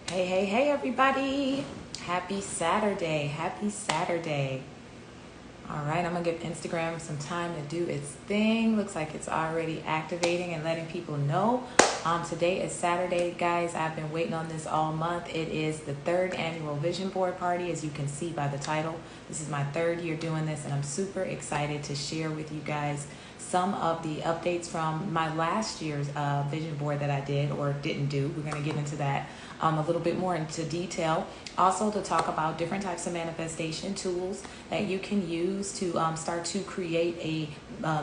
Hey, everybody. Happy Saturday. Happy Saturday. All right, I'm going to give Instagram some time to do its thing. Looks like it's already activating and letting people know. Today is Saturday, guys. I've been waiting on this all month. It is the third annual Vision Board Party, as you can see by the title. This is my third year doing this, and I'm super excited to share with you guys some of the updates from my last year's vision board that I did or didn't do. We're going to get into that a little bit more into detail. Also to talk about different types of manifestation tools that you can use to start to create a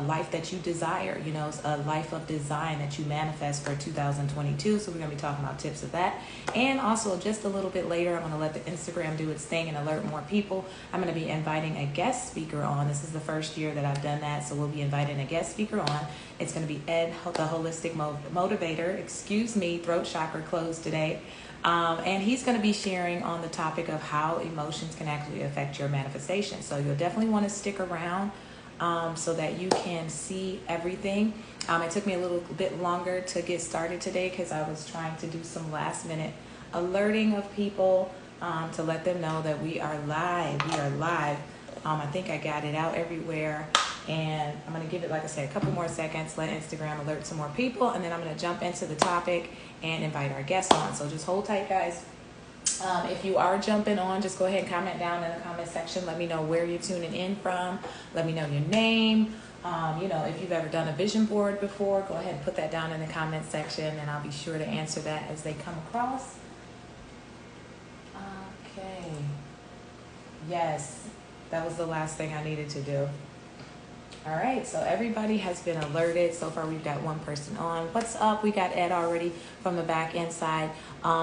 life that you desire, a life of design that you manifest for 2022. So we're going to be talking about tips of that. And also just a little bit later, I'm going to let the Instagram do its thing and alert more people. I'm going to be inviting a guest speaker on. This is the first year that I've done that. So we'll be inviting a guest speaker on. It's going to be Ed the Holistic Motivator. Excuse me, throat chakra closed today. And he's going to be sharing on the topic of how emotions can actually affect your manifestation. So you'll definitely want to stick around so that you can see everything. It took me a little bit longer to get started today because I was trying to do some last minute alerting of people to let them know that we are live. We are live. I think I got it out everywhere. And I'm going to give it, like I said, a couple more seconds, let Instagram alert some more people, and then I'm going to jump into the topic and invite our guests on. So just hold tight, guys. If you are jumping on, just go ahead and comment down in the comment section. Let me know where you're tuning in from. Let me know your name. If you've ever done a vision board before, go ahead and put that down in the comment section, and I'll be sure to answer that as they come across. Okay. Yes, that was the last thing I needed to do. All right, so everybody has been alerted. So far, we've got one person on. What's up? We got Ed already from the back end side.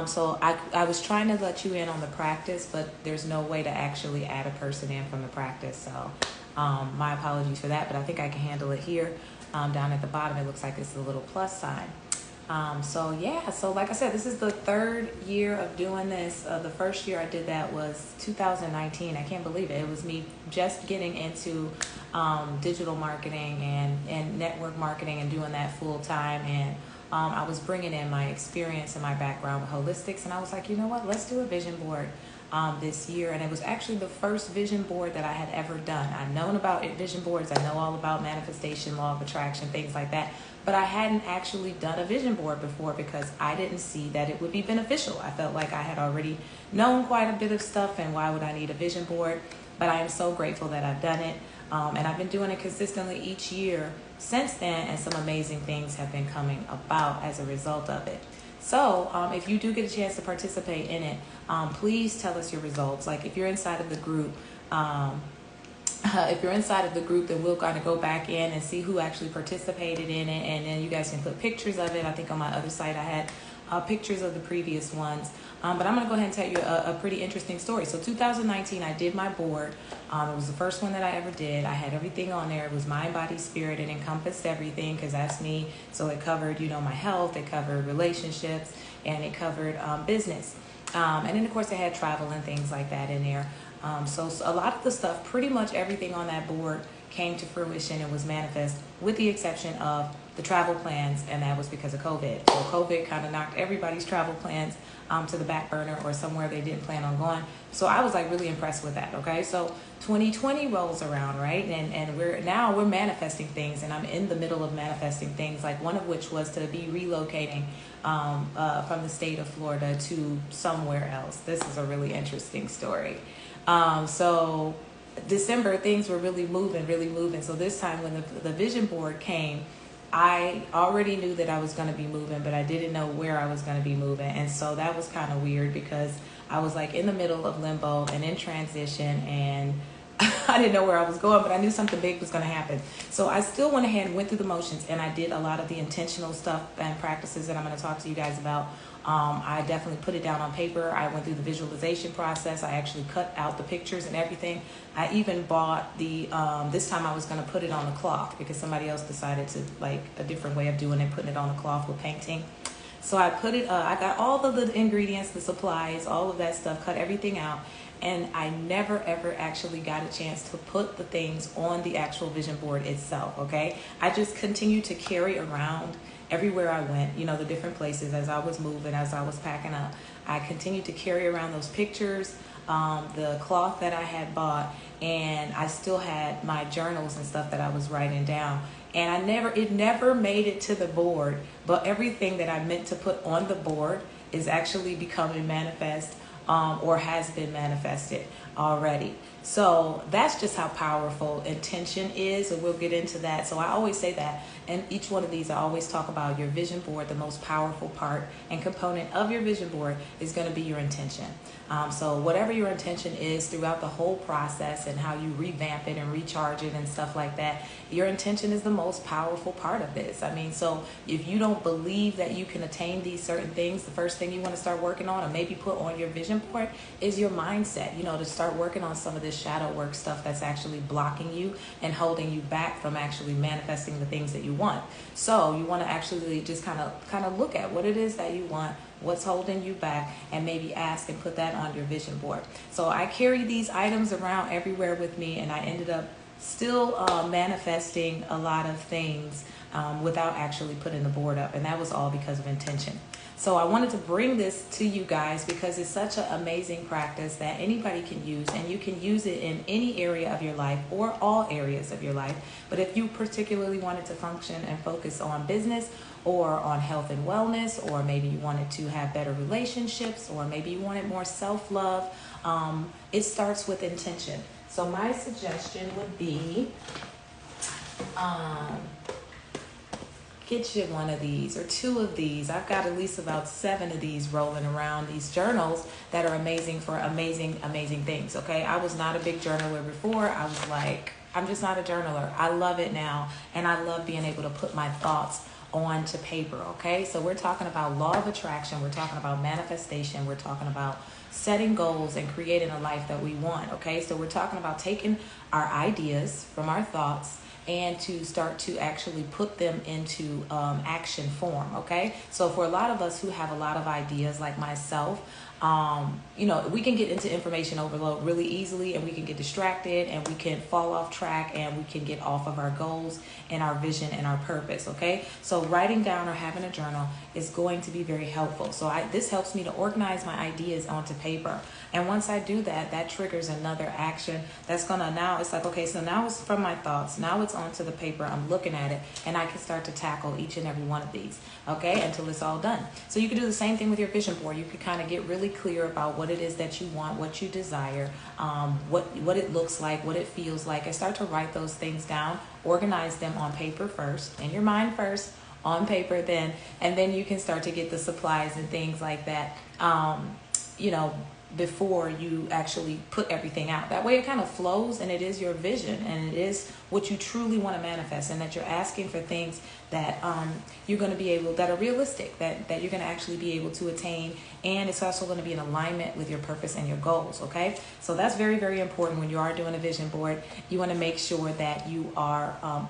So I was trying to let you in on the practice, but there's no way to actually add a person in from the practice. So my apologies for that, but I think I can handle it here. Down at the bottom, it looks like it's a little plus sign. So like I said, this is the third year of doing this. The first year I did that was 2019. I can't believe it. It was me just getting into digital marketing and network marketing and doing that full time. And I was bringing in my experience and my background with holistics. And I was like, you know what, let's do a vision board this year. And it was actually the first vision board that I had ever done. I've known about vision boards. I know all about manifestation, law of attraction, things like that. But I hadn't actually done a vision board before because I didn't see that it would be beneficial. I felt like I had already known quite a bit of stuff, and why would I need a vision board? But I am so grateful that I've done it. And I've been doing it consistently each year since then, and some amazing things have been coming about as a result of it. So if you do get a chance to participate in it, please tell us your results. Like if you're inside of the group, then we'll kind of go back in and see who actually participated in it, and then you guys can put pictures of it. I think on my other site I had pictures of the previous ones, but I'm going to go ahead and tell you a pretty interesting story. So 2019, I did my board. It was the first one that I ever did. I had everything on there. It was mind, body, spirit. It encompassed everything because that's me. So it covered, my health. It covered relationships, and it covered business. And then, of course, it had travel and things like that in there. So a lot of the stuff, pretty much everything on that board came to fruition and was manifest, with the exception of the travel plans, and that was because of COVID. So COVID kind of knocked everybody's travel plans to the back burner or somewhere they didn't plan on going. So I was like really impressed with that. Okay, so 2020 rolls around, right? And we're manifesting things, and I'm in the middle of manifesting things, like one of which was to be relocating from the state of Florida to somewhere else. This is a really interesting story. So December, things were really moving. So this time when the vision board came, I already knew that I was going to be moving, but I didn't know where I was going to be moving. And so that was kind of weird because I was like in the middle of limbo and in transition, and I didn't know where I was going, but I knew something big was going to happen. So I still went ahead and went through the motions, and I did a lot of the intentional stuff and practices that I'm going to talk to you guys about. I definitely put it down on paper. I went through the visualization process. I actually cut out the pictures and everything. I even bought this time I was going to put it on a cloth because somebody else decided to like a different way of doing it, putting it on a cloth with painting. So I put it, I got all the ingredients, the supplies, all of that stuff, cut everything out. And I never, ever actually got a chance to put the things on the actual vision board itself, okay? I just continued to carry around everywhere I went, the different places as I was moving, as I was packing up. I continued to carry around those pictures, the cloth that I had bought, and I still had my journals and stuff that I was writing down. And it never made it to the board, but everything that I meant to put on the board is actually becoming manifest, or has been manifested already. So that's just how powerful intention is, and we'll get into that. So I always say that in each one of these, I always talk about your vision board. The most powerful part and component of your vision board is going to be your intention. So whatever your intention is throughout the whole process and how you revamp it and recharge it and stuff like that, your intention is the most powerful part of this. I mean, so if you don't believe that you can attain these certain things, the first thing you want to start working on, or maybe put on your vision board, is your mindset. You know, to start working on some of this shadow work stuff that's actually blocking you and holding you back from actually manifesting the things that you want. So you want to actually just kind of look at what it is that you want, what's holding you back, and maybe ask and put that on your vision board. So I carry these items around everywhere with me, and I ended up still manifesting a lot of things without actually putting the board up, and that was all because of intention. So I wanted to bring this to you guys because it's such an amazing practice that anybody can use, and you can use it in any area of your life or all areas of your life. But if you particularly wanted to function and focus on business or on health and wellness, or maybe you wanted to have better relationships, or maybe you wanted more self-love, it starts with intention. So my suggestion would be, get you one of these or two of these. I've got at least about 7 of these rolling around, these journals that are amazing for amazing things. Okay, I was not a big journaler before. I was like, I'm just not a journaler. I love it now, and I love being able to put my thoughts onto paper. Okay, so we're talking about law of attraction, we're talking about manifestation, we're talking about setting goals and creating a life that we want. Okay, so we're talking about taking our ideas from our thoughts and to start to actually put them into action form. Okay, so for a lot of us who have a lot of ideas, like myself, you know, we can get into information overload really easily, and we can get distracted, and we can fall off track, and we can get off of our goals and our vision and our purpose. Okay, so writing down or having a journal is going to be very helpful. So this helps me to organize my ideas onto paper, and once I do that, that triggers another action that's gonna, now it's like, okay, so now it's from my thoughts, now it's onto the paper, I'm looking at it, and I can start to tackle each and every one of these, okay, until it's all done. So you can do the same thing with your vision board. You can kind of get really clear about what it is that you want, what you desire, what it looks like, what it feels like, and start to write those things down. Organize them on paper first, in your mind first, on paper then, and then you can start to get the supplies and things like that, you know, before you actually put everything out. That way it kind of flows, and it is your vision, and it is what you truly want to manifest, and that you're asking for things that you're going to be able, that are realistic, that you're going to actually be able to attain, and it's also going to be in alignment with your purpose and your goals. Okay, so that's very important. When you are doing a vision board, you want to make sure that you are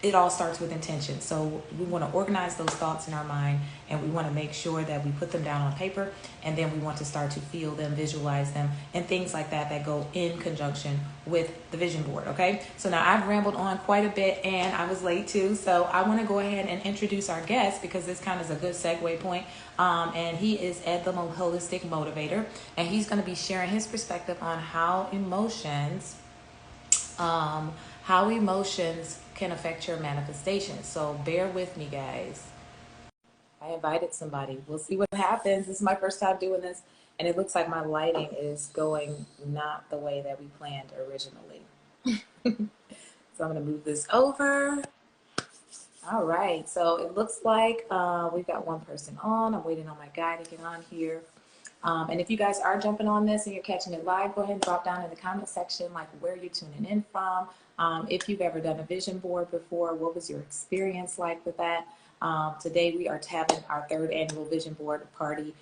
it all starts with intention. So we want to organize those thoughts in our mind, and we want to make sure that we put them down on paper, and then we want to start to feel them, visualize them, and things like that that go in conjunction with the vision board. Okay, so now I've rambled on quite a bit, and I was late too, so I want to go ahead and introduce our guest, because this kind of is a good segue point. And he is Ed the Holistic Motivator, and he's going to be sharing his perspective on how emotions can affect your manifestation. So bear with me, guys. I invited somebody. We'll see what happens. This is my first time doing this, and it looks like my lighting is going not the way that we planned originally. So I'm going to move this over. All right. So it looks like we've got one person on. I'm waiting on my guy to get on here. And if you guys are jumping on this and you're catching it live, go ahead and drop down in the comment section like where you're tuning in from. If you've ever done a vision board before, what was your experience like with that? Today we are having our 3rd annual vision board party.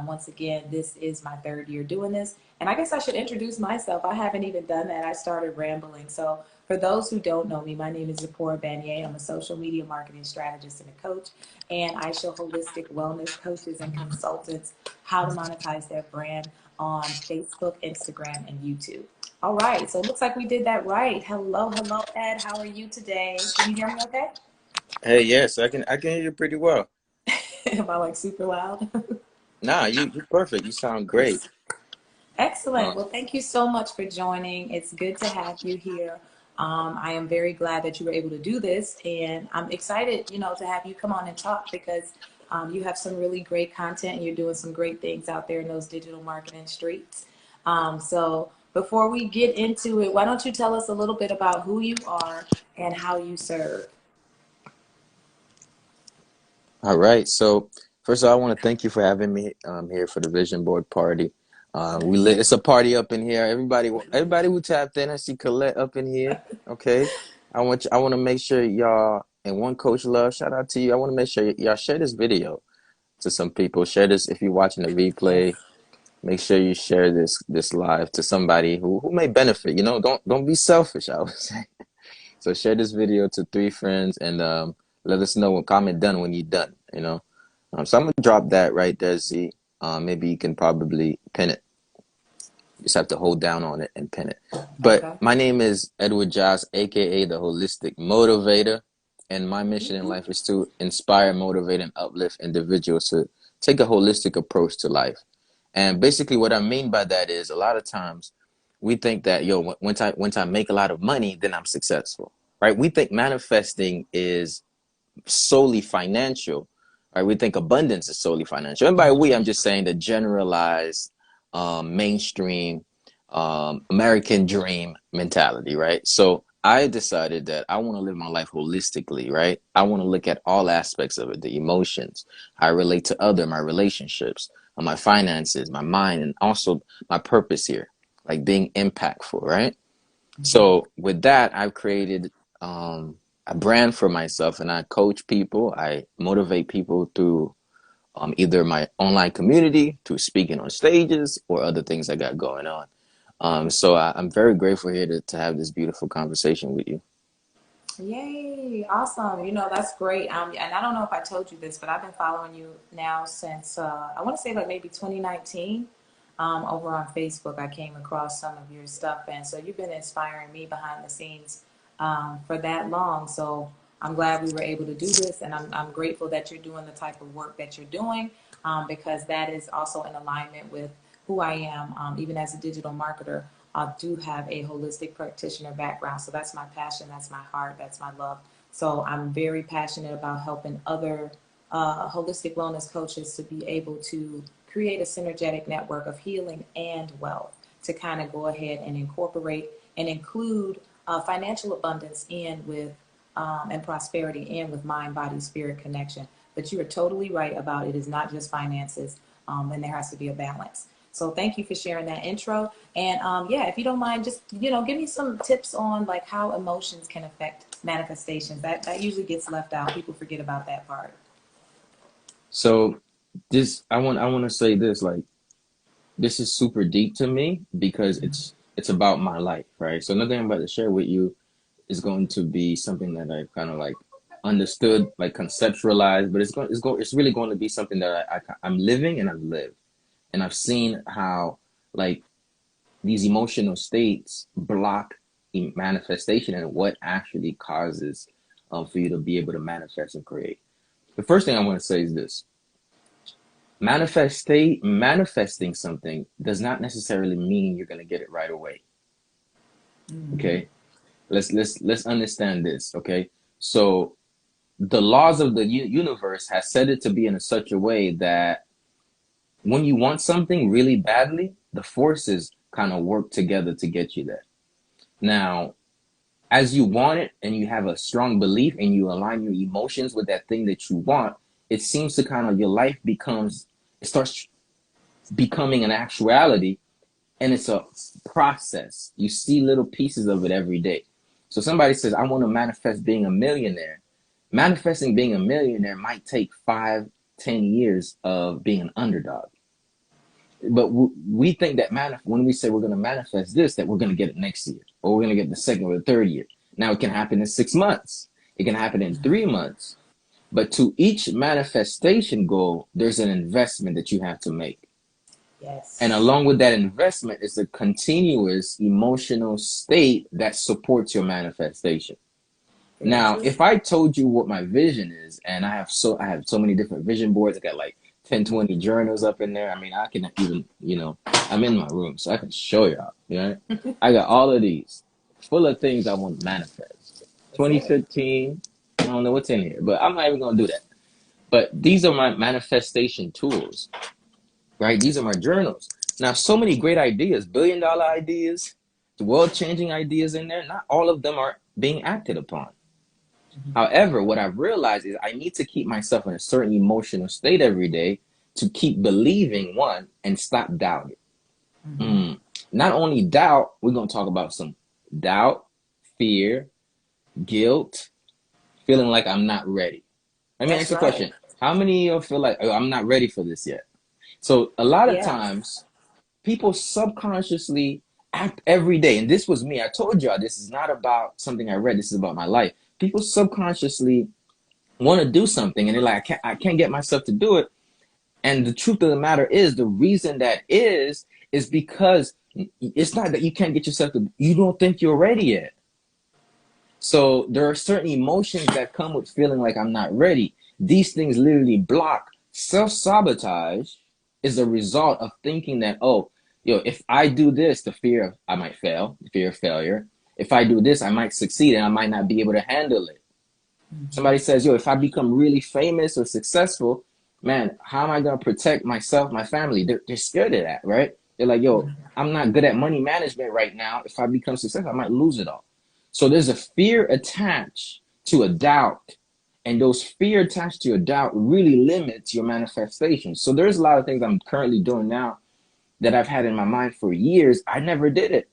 Once again, this is my 3rd year doing this. And I guess I should introduce myself. I haven't even done that. I started rambling. So for those who don't know me, my name is Zipporah Banyay. I'm a social media marketing strategist and a coach. And I show holistic wellness coaches and consultants how to monetize their brand on Facebook, Instagram, and YouTube. All right, so it looks like we did that right. Hello, Ed. How are you today? Can you hear me okay? Hey, yes, I can hear you pretty well. Am I like super loud? Nah, you're perfect. You sound great. Excellent. Uh, Well, thank you so much for joining. It's good to have you here. I am very glad that you were able to do this, and I'm excited, to have you come on and talk because you have some really great content and you're doing some great things out there in those digital marketing streets. So before we get into it, why don't you tell us a little bit about who you are and how you serve? all right. So first of all, I want to thank you for having me here for the vision board party. We lit. It's a party up in here. Everybody who tapped in. I see Colette up in here. Okay. I want to make sure y'all and one coach love. Shout out to you. I want to make sure y'all share this video to some people. Share this if you're watching the replay. Yes. Make sure you share this live to somebody who may benefit. You know, don't be selfish. I would say. So share this video to 3 friends and let us know when comment done when you're done. You know. So I'm gonna drop that right there, Z. Maybe you can probably pin it. You just have to hold down on it and pin it. But Okay. my name is Edward Joss, aka the Holistic Motivator, and my mission in life is to inspire, motivate, and uplift individuals to take a holistic approach to life. And basically, what I mean by that is a lot of times we think that once I make a lot of money, then I'm successful, right? We think manifesting is solely financial, right? We think abundance is solely financial. And by we, I'm just saying the generalized, mainstream, American dream mentality, right? So I decided that I want to live my life holistically, right? I want to look at all aspects of it, the emotions, how I relate to my relationships, my finances, my mind, and also my purpose here, like being impactful, right? Mhm. So with that, I've created a brand for myself, and I coach people. I motivate people through either my online community, through speaking on stages, or other things I got going on. So I'm very grateful here to have this beautiful conversation with you. Yay, awesome. That's great. And I don't know if I told you this, but I've been following you now since I want to say like maybe 2019. Over on Facebook, I came across some of your stuff, and so you've been inspiring me behind the scenes for that long. So I'm glad we were able to do this, and I'm grateful that you're doing the type of work that you're doing because that is also in alignment with who I am, even as a digital marketer. I do have a holistic practitioner background. So that's my passion, that's my heart, that's my love. So I'm very passionate about helping other holistic wellness coaches to be able to create a synergetic network of healing and wealth to kind of go ahead and incorporate and include financial abundance in with and prosperity in with mind, body, spirit connection. But you are totally right about it is not just finances, and there has to be a balance. So thank you for sharing that intro. And yeah, if you don't mind, just give me some tips on like how emotions can affect manifestations. That usually gets left out. People forget about that part. So I want to say this, like, this is super deep to me because it's about my life, right? So nothing I'm about to share with you is going to be something that I've kind of like understood, like conceptualized, but it's really going to be something that I'm living and I've lived, and I've seen how like these emotional states block manifestation and what actually causes for you to be able to manifest and create. The first thing I want to say is this: manifesting something does not necessarily mean you're going to get it right away. Mm-hmm. Okay, let's understand this. Okay, so the laws of the universe has set it to be in such a way that when you want something really badly, the forces kind of work together to get you there. Now, as you want it and you have a strong belief and you align your emotions with that thing that you want, it seems to kind of your life it starts becoming an actuality, and it's a process. You see little pieces of it every day. So somebody says, I want to manifest being a millionaire. Manifesting being a millionaire might take 5, 10 years of being an underdog. But we think that when we say we're going to manifest this, that we're going to get it next year, or we're going to get the second or the third year. Now it can happen in 6 months. It can happen in 3 months. But to each manifestation goal, there's an investment that you have to make. And Yes. along with that investment is a continuous emotional state that supports your manifestation. Very Now, true. if I told you what my vision is, and I have so many different vision boards, I got like 10, 20 journals up in there. I mean, I can even, I'm in my room, so I can show y'all, I got all of these full of things I want to manifest. 2015, I don't know what's in here, but I'm not even going to do that. But these are my manifestation tools, right? These are my journals. Now, so many great ideas, billion-dollar ideas, world-changing ideas in there. Not all of them are being acted upon. However, what I've realized is I need to keep myself in a certain emotional state every day to keep believing, one, and stop doubting. Not only doubt, we're going to talk about some doubt, fear, guilt, feeling like I'm not ready. Let me ask you a question. How many of you feel like, oh, I'm not ready for this yet? So a lot of times, people subconsciously act every day. And this was me. I told y'all this is not about something I read. This is about my life. People subconsciously want to do something and they're like, I can't get myself to do it. And the truth of the matter is, the reason that is because it's not that you can't get yourself to, you don't think you're ready yet. So there are certain emotions that come with feeling like I'm not ready. These things literally block. Self-sabotage is a result of thinking that, oh, if I do this, the fear of I might fail, the fear of failure. If I do this, I might succeed and I might not be able to handle it. Somebody says, if I become really famous or successful, man, how am I going to protect myself, my family? They're scared of that, right? They're like, I'm not good at money management right now. If I become successful, I might lose it all. So there's a fear attached to a doubt. And those fear attached to your doubt really limits your manifestation. So there's a lot of things I'm currently doing now that I've had in my mind for years. I never did it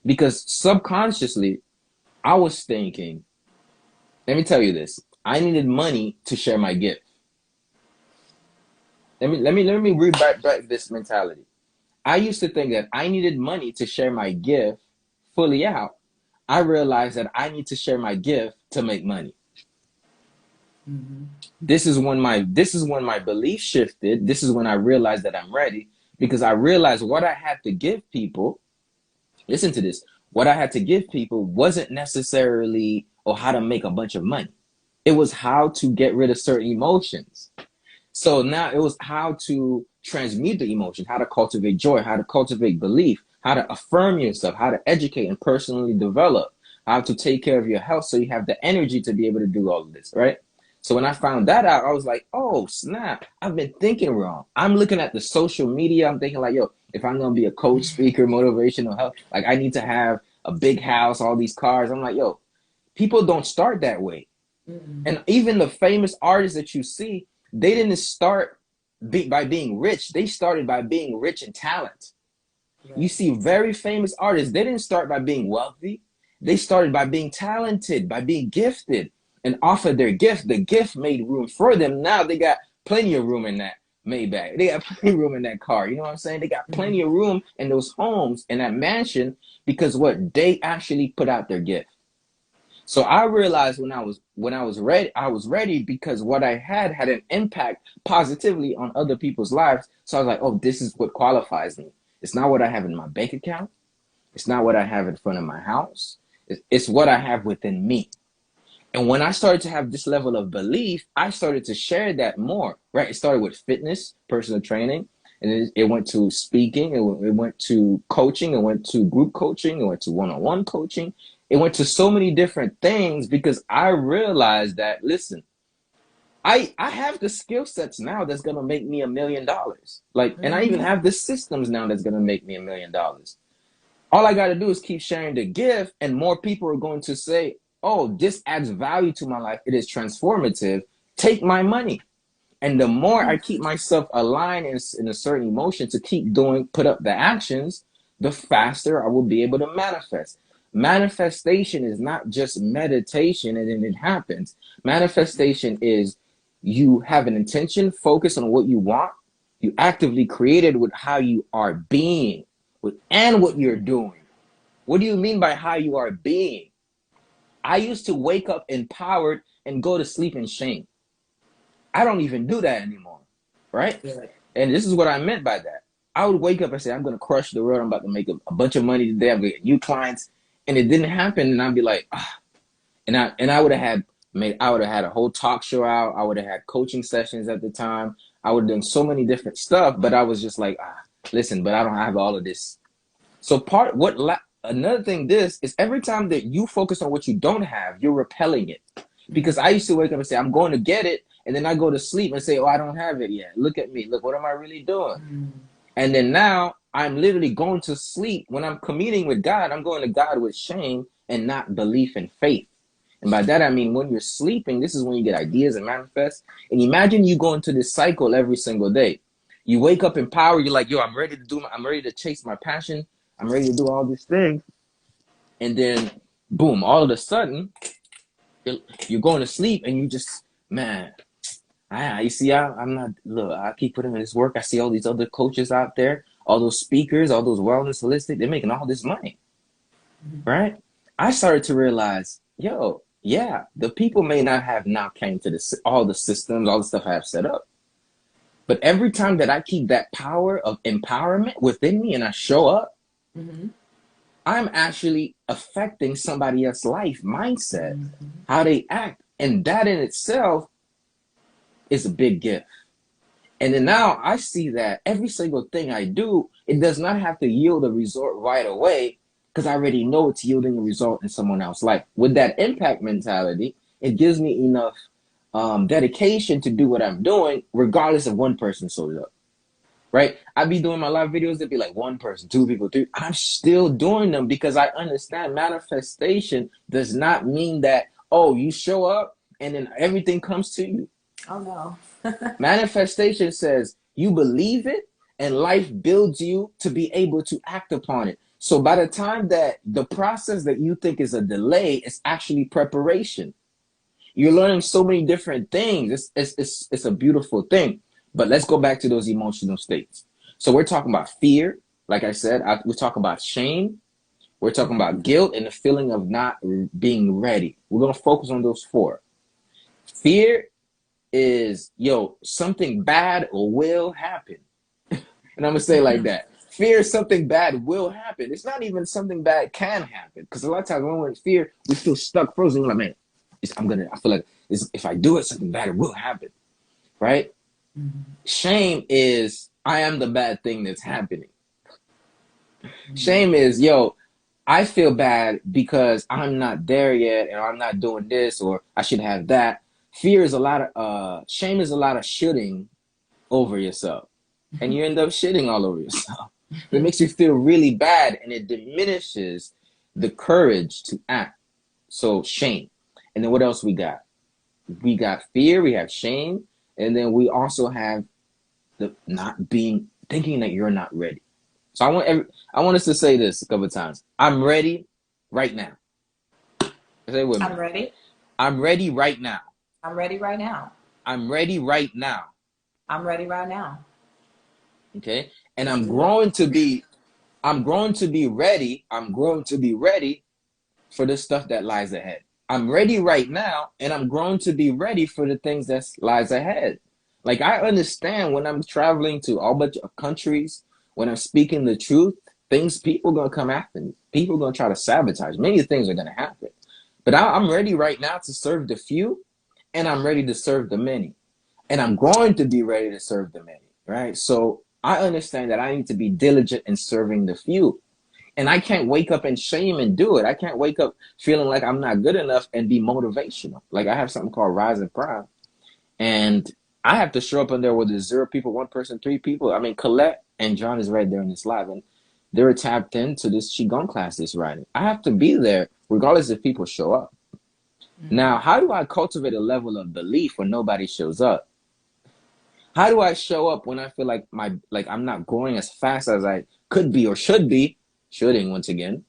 because subconsciously I was thinking, let me tell you this. I needed money to share my gift. Let me read back this mentality. I used to think that I needed money to share my gift fully out. I realized that I need to share my gift to make money. This is when my belief shifted. This is when I realized that I'm ready, because I realized what I had to give people. Listen to this. What I had to give people wasn't necessarily how to make a bunch of money. It was how to get rid of certain emotions. So now it was how to transmute the emotion, how to cultivate joy, how to cultivate belief, how to affirm yourself, how to educate and personally develop, how to take care of your health so you have the energy to be able to do all of this, right? So when I found that out, I was like, oh, snap, I've been thinking wrong. I'm looking at the social media. I'm thinking like, if I'm going to be a coach, speaker, motivational health, like I need to have a big house, all these cars. I'm like, people don't start that way. And even the famous artists that you see, they didn't start by being rich. They started by being rich in talent. Right. You see very famous artists, they didn't start by being wealthy. They started by being talented, by being gifted. And off of their gift, the gift made room for them. Now they got plenty of room in that Maybach. They got plenty of room in that car. You know what I'm saying? They got plenty of room in those homes, in that mansion, because they actually put out their gift. So I realized when I was ready because what I had an impact positively on other people's lives. So I was like, oh, this is what qualifies me. It's not what I have in my bank account. It's not what I have in front of my house. It's what I have within me. And when I started to have this level of belief, I started to share that more, right? It started with fitness, personal training, and it went to speaking, it went to coaching, it went to group coaching, it went to one-on-one coaching. It went to so many different things because I realized that, listen, I have the skill sets now that's going to make me $1 million. And I even have the systems now that's going to make me $1 million. All I got to do is keep sharing the gift, and more people are going to say, oh, this adds value to my life. It is transformative. Take my money. And the more I keep myself aligned in a certain emotion to keep put up the actions, the faster I will be able to manifest. Manifestation is not just meditation and then it happens. Manifestation is you have an intention, focus on what you want. You actively create it with how you are being and what you're doing. What do you mean by how you are being? I used to wake up empowered and go to sleep in shame. I don't even do that anymore, right? Yeah. And this is what I meant by that. I would wake up and say, I'm going to crush the world. I'm about to make a bunch of money today. I'm going to get new clients. And it didn't happen. And I'd be like, and I would have had a whole talk show out. I would have had coaching sessions at the time. I would have done so many different stuff, but I was just like, listen, but I don't have all of this. So another thing this is every time that you focus on what you don't have, you're repelling it. Because I used to wake up and say, I'm going to get it. And then I go to sleep and say, oh, I don't have it yet. Look at me. Look, what am I really doing? And then now I'm literally going to sleep. When I'm communing with God, I'm going to God with shame and not belief and faith. And by that, I mean, when you're sleeping, this is when you get ideas and manifest. And imagine you go into this cycle every single day. You wake up in power. You're like, yo, I'm ready to chase my passion. I'm ready to do all these things. And then, boom, all of a sudden, you're going to sleep and you just, man, you see, I'm not, look, I keep putting in this work. I see all these other coaches out there, all those speakers, all those wellness holistic, they're making all this money, right? I started to realize, yo, yeah, the people may not have now came to all the systems, all the stuff I have set up. But every time that I keep that power of empowerment within me and I show up, I'm actually affecting somebody else's life, mindset, how they act. And that in itself is a big gift. And then now I see that every single thing I do, it does not have to yield a result right away because I already know it's yielding a result in someone else's life. With that impact mentality, it gives me enough dedication to do what I'm doing, regardless of one person shows up. Right? I'd be doing my live videos, there'd be like one person, two people, three. I'm still doing them because I understand manifestation does not mean that, oh, you show up and then everything comes to you. Oh, no. Manifestation says you believe it and life builds you to be able to act upon it. So by the time that the process that you think is a delay is actually preparation. You're learning so many different things. It's a beautiful thing. But let's go back to those emotional states. So we're talking about fear. Like I said, we're talking about shame. We're talking about guilt and the feeling of not being ready. We're going to focus on those four. Fear is, yo, something bad will happen. And I'm going to say it like that. Fear is something bad will happen. It's not even something bad can happen. Because a lot of times when we're in fear, we feel stuck, frozen. We're like, man, I feel like if I do it, something bad will happen. Right? Shame is, I am the bad thing that's happening. Shame is, yo, I feel bad because I'm not there yet, and I'm not doing this, or I should have that. Fear is shame is a lot of shitting over yourself, and you end up shitting all over yourself. It makes you feel really bad, and it diminishes the courage to act. So shame. And then what else we got? We got fear, we have shame, and then we also have the thinking that you're not ready. So I want us to say this a couple of times. I'm ready right now. Say it with me. I'm ready. I'm ready right now. I'm ready right now. I'm ready right now. I'm ready right now. Okay? And I'm growing to be ready. I'm growing to be ready for the stuff that lies ahead. I'm ready right now, and I'm growing to be ready for the things that lies ahead. Like, I understand when I'm traveling to a bunch of countries, when I'm speaking the truth, people are going to come after me. People are going to try to sabotage. Many things are going to happen. But I'm ready right now to serve the few, and I'm ready to serve the many. And I'm going to be ready to serve the many, right? So I understand that I need to be diligent in serving the few. And I can't wake up in shame and do it. I can't wake up feeling like I'm not good enough and be motivational. Like, I have something called Rise and Prime. And I have to show up in there with 0 people, 1 person, 3 people. I mean, Colette and John is right there in this live. And they're tapped into this Qigong class that's writing. I have to be there regardless if people show up. Now, how do I cultivate a level of belief when nobody shows up? How do I show up when I feel like I'm not going as fast as I could be or should be? Shoulding once again.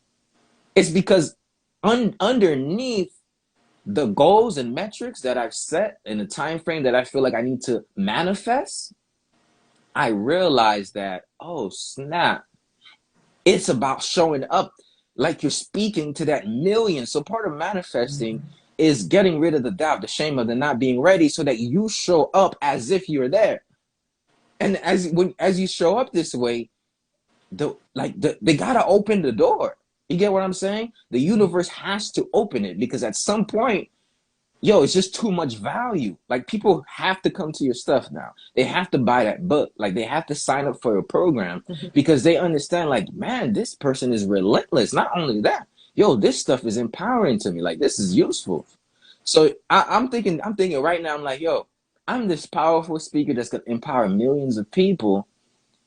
It's because underneath the goals and metrics that I've set in the time frame that I feel like I need to manifest, I realize that, oh snap, it's about showing up like you're speaking to that million. So part of manifesting is getting rid of the doubt, the shame of the not being ready, so that you show up as if you're there. And as you show up this way, they gotta open the door. You get what I'm saying? The universe has to open it, because at some point yo, it's just too much value. Like people have to come to your stuff now. They have to buy that book. Like they have to sign up for a program because they understand like, man, this person is relentless. Not only that, yo, this stuff is empowering to me. Like this is useful. So I'm thinking right now, I'm like, yo, I'm this powerful speaker that's gonna empower millions of people.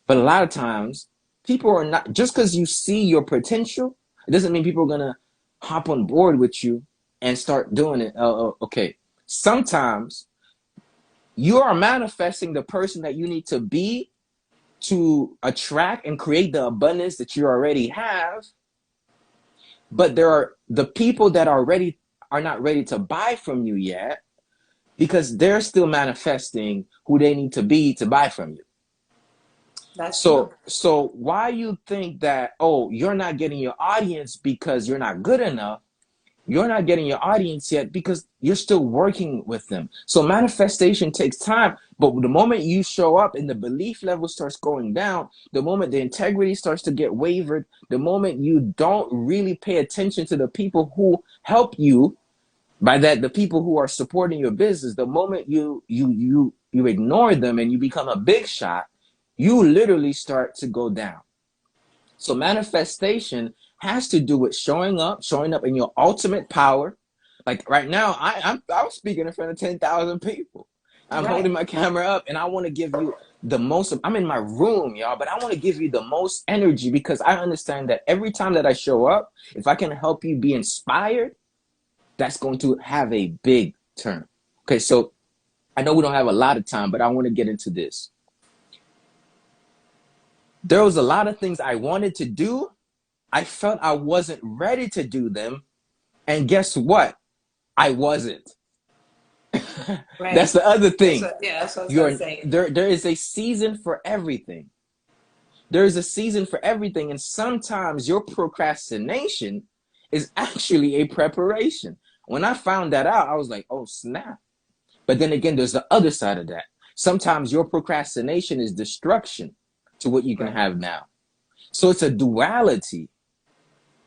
But a lot of times, people are not, just because you see your potential, it doesn't mean people are gonna hop on board with you and start doing it. Okay. Sometimes you are manifesting the person that you need to be to attract and create the abundance that you already have. But there are the people that are not ready to buy from you yet because they're still manifesting who they need to be to buy from you. That's true. So why you think that, oh, you're not getting your audience because you're not good enough? You're not getting your audience yet because you're still working with them. So manifestation takes time, but the moment you show up and the belief level starts going down, the moment the integrity starts to get wavered, the moment you don't really pay attention to the people who help you, by that the people who are supporting your business, the moment you ignore them and you become a big shot, you literally start to go down. So manifestation has to do with showing up in your ultimate power. Like right now, I was speaking in front of 10,000 people. I'm Right. holding my camera up and I want to give you the most. I'm in my room, y'all, but I want to give you the most energy because I understand that every time that I show up, if I can help you be inspired, that's going to have a big turn. Okay, so I know we don't have a lot of time, but I want to get into this. There was a lot of things I wanted to do. I felt I wasn't ready to do them. And guess what? I wasn't. That's Right. the other thing. That's what I was gonna say. There is a season for everything. There is a season for everything. And sometimes your procrastination is actually a preparation. When I found that out, I was like, oh, snap. But then again, there's the other side of that. Sometimes your procrastination is destruction to what you can Right. have now. So it's a duality.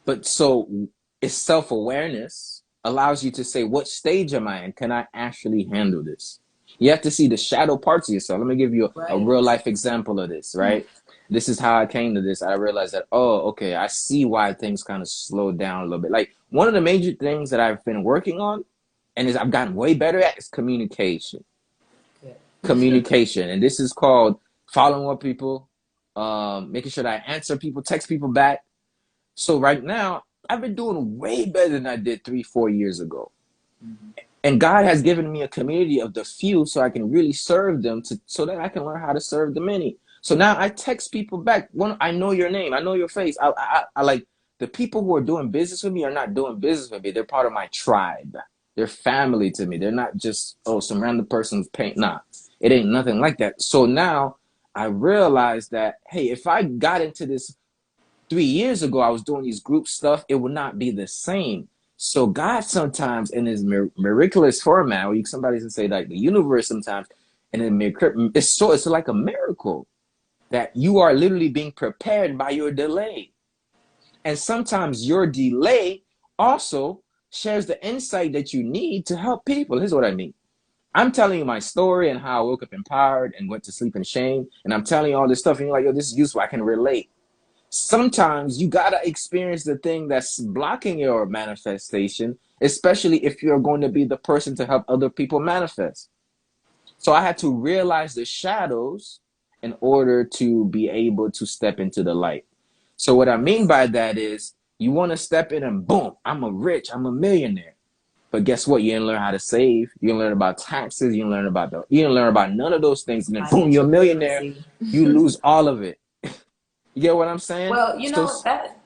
But so it's self-awareness allows you to say, what stage am I in? Can I actually handle this? You have to see the shadow parts of yourself. Let me give you a Right. real life example of this, right? This is how I came to this. I realized that, oh, okay, I see why things kind of slowed down a little bit. Like one of the major things that I've been working on and I've gotten way better at is communication. Good. Communication. And this is called following up people, making sure that I answer people, text people back. So right now, I've been doing way better than I did 3-4 years ago. And God has given me a community of the few so I can really serve them so that I can learn how to serve the many. So now I text people back. I know your name. I know your face. I like the people who are doing business with me are not doing business with me. They're part of my tribe. They're family to me. They're not just, oh, some random person's paint. Nah, it ain't nothing like that. So now I realize that, hey, if I got into this 3 years ago, I was doing these group stuff, it would not be the same. So God sometimes in his miraculous format, or somebody can say like the universe sometimes, and it's like a miracle that you are literally being prepared by your delay. And sometimes your delay also shares the insight that you need to help people. Here's what I mean. I'm telling you my story and how I woke up empowered and went to sleep in shame. And I'm telling you all this stuff. And you're like, yo, this is useful. I can relate. Sometimes you got to experience the thing that's blocking your manifestation, especially if you're going to be the person to help other people manifest. So I had to realize the shadows in order to be able to step into the light. So what I mean by that is you want to step in and boom, I'm a millionaire. But guess what? You didn't learn how to save. You didn't learn about taxes. You didn't learn about none of those things. And then boom, you're a Financial millionaire. literacy. You lose all of it. You get what I'm saying? Well, So,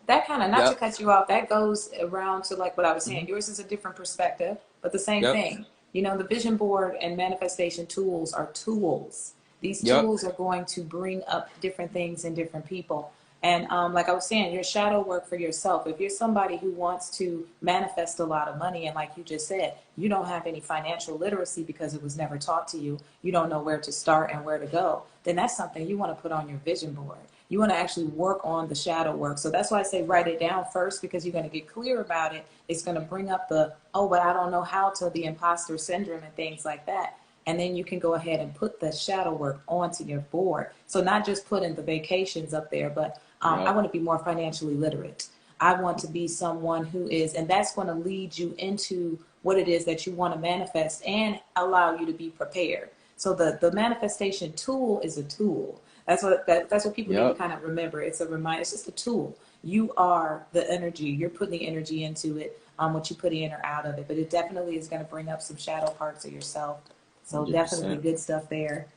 that kind of, not to yep, cut you off, that goes around to like what I was saying. hmm, Yours is a different perspective, but the same yep, thing. The vision board and manifestation tools are tools. These yep, tools are going to bring up different things in different people. And like I was saying, your shadow work for yourself. If you're somebody who wants to manifest a lot of money, and like you just said, you don't have any financial literacy because it was never taught to you, you don't know where to start and where to go, then that's something you want to put on your vision board. You want to actually work on the shadow work. So that's why I say write it down first, because you're going to get clear about it. It's going to bring up the, oh, but I don't know how to, the imposter syndrome and things like that. And then you can go ahead and put the shadow work onto your board. So not just putting the vacations up there, but I want to be more financially literate. I want to be someone who is, and that's going to lead you into what it is that you want to manifest and allow you to be prepared. So the manifestation tool is a tool. That's what people need to kind of remember. It's a reminder. It's just a tool. You are the energy. You're putting the energy into it, what you put in or out of it. But it definitely is going to bring up some shadow parts of yourself. So 100%. Definitely good stuff there.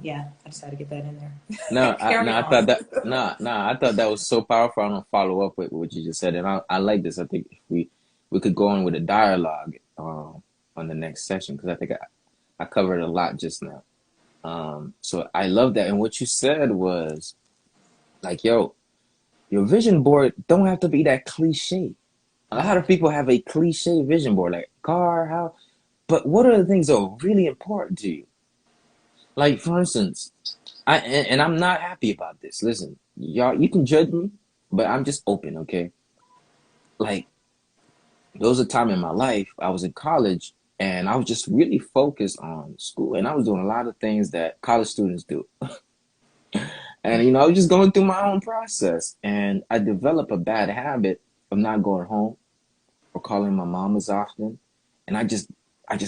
Yeah, I just had to get that in there. I thought that was so powerful. I'm gonna follow up with what you just said, and I like this. I think if we could go on with a dialogue on the next session, because I think I covered a lot just now. So I love that. And what you said was like, yo, your vision board don't have to be that cliche. A lot of people have a cliche vision board, like car, house, but what are the things that are really important to you? Like, for instance, I'm not happy about this. Listen, y'all, you can judge me, but I'm just open, okay? Like, there was a time in my life, I was in college, and I was just really focused on school, and I was doing a lot of things that college students do. And, I was just going through my own process, and I developed a bad habit of not going home or calling my mom as often, and I just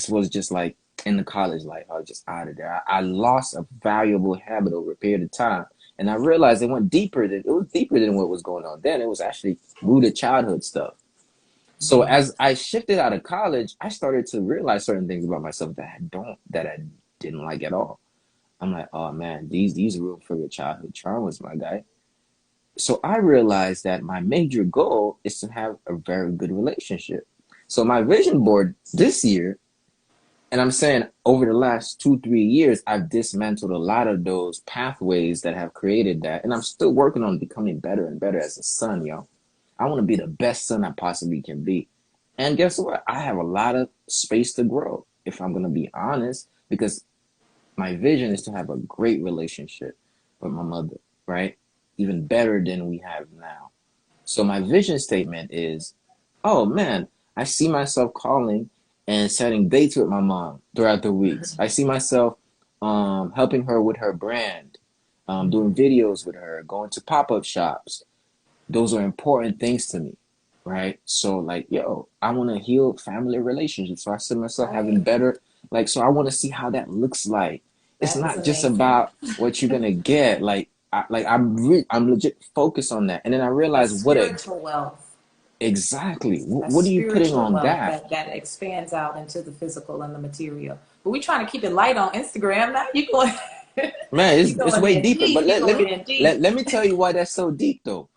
was just like, in the college life, I was just out of there. I lost a valuable habit over a period of time. And I realized it was deeper than what was going on then. It was actually rooted childhood stuff. So as I shifted out of college, I started to realize certain things about myself that I didn't like at all. I'm like, oh man, these are room for your childhood traumas, my guy. So I realized that my major goal is to have a very good relationship. So my vision board this year, and I'm saying over the last 2-3 years, I've dismantled a lot of those pathways that have created that. And I'm still working on becoming better and better as a son, yo. I want to be the best son I possibly can be. And guess what? I have a lot of space to grow, if I'm going to be honest, because my vision is to have a great relationship with my mother, right? Even better than we have now. So my vision statement is, oh man, I see myself calling and setting dates with my mom throughout the weeks. I see myself helping her with her brand, doing videos with her, going to pop-up shops. Those are important things to me, right? So like, yo, I want to heal family relationships. So I see myself having better, like, so I want to see how that looks like. It's not just about what you're gonna get. Like, I'm legit focused on that. And then I realized what spiritual wealth. Exactly. What are you putting on that? That expands out into the physical and the material. But we're trying to keep it light on Instagram. Now you going, man, it's way deeper. But let me tell you why that's so deep though.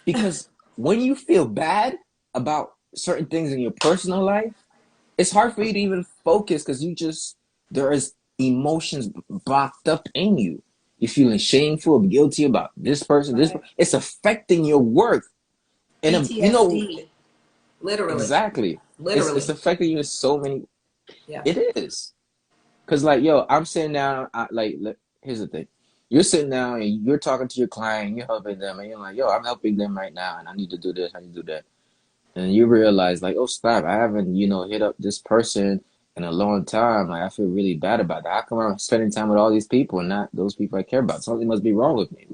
Because when you feel bad about certain things in your personal life, it's hard for you to even focus because there is emotions blocked up in you. You're feeling shameful, guilty about this person, it's affecting your work. And PTSD, literally. Exactly. Literally. It's affecting you in so many. Yeah. It is. Because like, yo, I'm sitting down, here's the thing. You're sitting down and you're talking to your client, and you're helping them, and you're like, yo, I'm helping them right now, and I need to do this, I need to do that. And you realize, like, oh, stop, I haven't, hit up this person in a long time. Like, I feel really bad about that. How come I'm spending time with all these people and not those people I care about? Something must be wrong with me.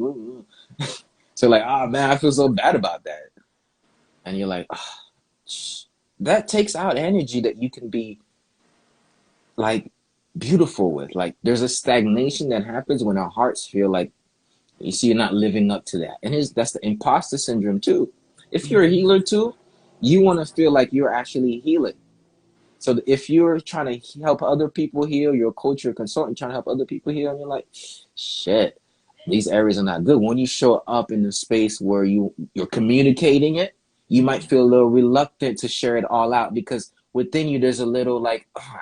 So like, oh, man, I feel so bad about that. And you're like, oh, that takes out energy that you can be, like, beautiful with. Like, there's a stagnation that happens when our hearts feel like, you see, you're not living up to that. And that's the imposter syndrome too. If you're a healer too, you want to feel like you're actually healing. So if you're trying to help other people heal, you're a coach, you're a consultant trying to help other people heal, and you're like, shit, these areas are not good. When you show up in the space where you're communicating it, you might feel a little reluctant to share it all out because within you, there's a little like, oh,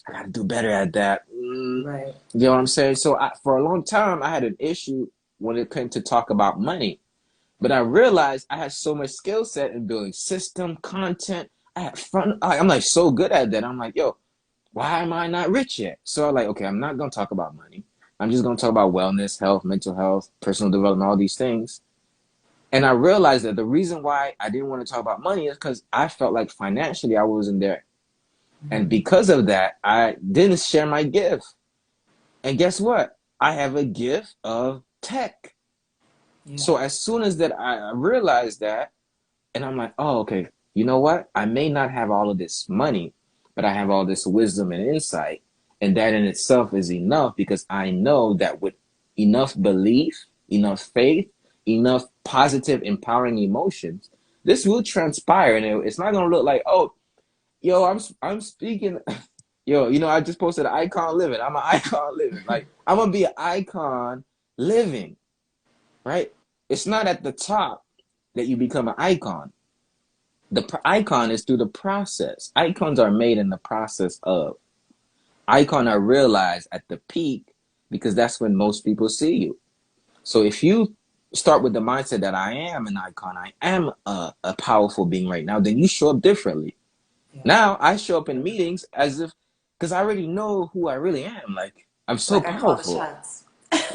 I got to do better at that. Right. You know what I'm saying? So for a long time, I had an issue when it came to talk about money. But I realized I had so much skill set in building system, content. I had fun. I'm like so good at that. I'm like, yo, why am I not rich yet? So I'm like, okay, I'm not going to talk about money. I'm just going to talk about wellness, health, mental health, personal development, all these things. And I realized that the reason why I didn't want to talk about money is because I felt like financially I wasn't there. And Mm-hmm. because of that, I didn't share my gift. And guess what? I have a gift of tech. Yeah. So as soon as that I realized that, and I'm like, oh, okay, you know what? I may not have all of this money, but I have all this wisdom and insight. And that in itself is enough because I know that with enough belief, enough faith, enough positive, empowering emotions, this will transpire. And it's not going to look like, oh, yo, I'm speaking. Yo, I just posted an icon living. I'm an icon living. Like, I'm going to be an icon living, right? It's not at the top that you become an icon. The icon is through the process. Icons are made in the process of. Icon are realized at the peak because that's when most people see you. So if you start with the mindset that I am an icon, I am a powerful being right now, then you show up differently. Yeah. Now I show up in meetings as if, because I already know who I really am. Like, I'm so Like I call the powerful. shots.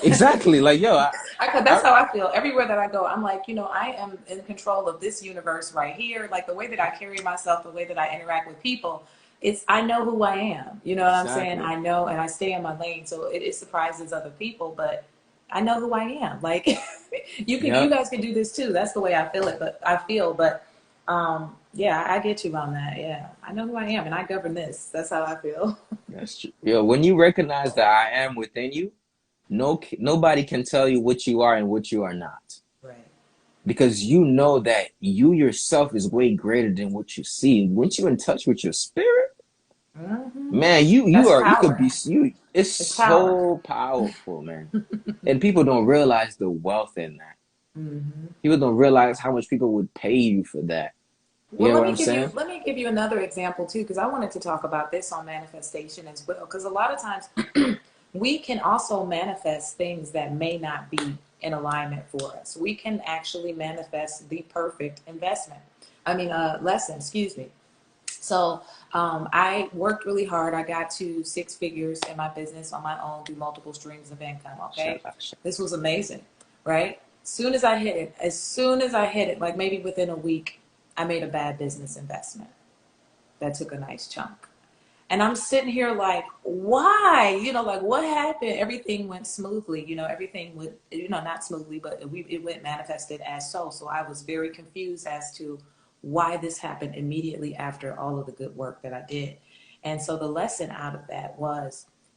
Exactly. Like, yo, That's how I feel. Everywhere that I go, I'm like, I am in control of this universe right here. Like the way that I carry myself, the way that I interact with people, I know who I am. You know what I'm saying? exactly. I know, and I stay in my lane, so it surprises other people, but I know who I am. Like you Yep. guys can do this too. That's the way I feel it, but yeah, I get you on that. Yeah, I know who I am, and I govern this. That's how I feel. That's true. Yo, when you recognize that I am within you, nobody can tell you what you are and what you are not. Right. Because you know that you yourself is way greater than what you see. Once you're in touch with your spirit, Hmm. man, you That's are you could power. be you. It's It's power. so powerful, man. And people don't realize the wealth in that. Hmm. People don't realize how much people would pay you for that. You Well, know what I'm saying? let me give you another example too, because I wanted to talk about this on manifestation as well. Because a lot of times we can also manifest things that may not be in alignment for us. We can actually manifest the perfect investment. Lesson. Excuse me. So I worked really hard. I got to six figures in my business on my own through multiple streams of income. Shut Okay, up, shut this was amazing, right? As soon as I hit it, like maybe within a week, I made a bad business investment that took a nice chunk. And I'm sitting here like, why? Like what happened? Everything went smoothly. Everything went, not smoothly, but it went manifested as so. So I was very confused as to why this happened immediately after all of the good work that I did. And so the lesson out of that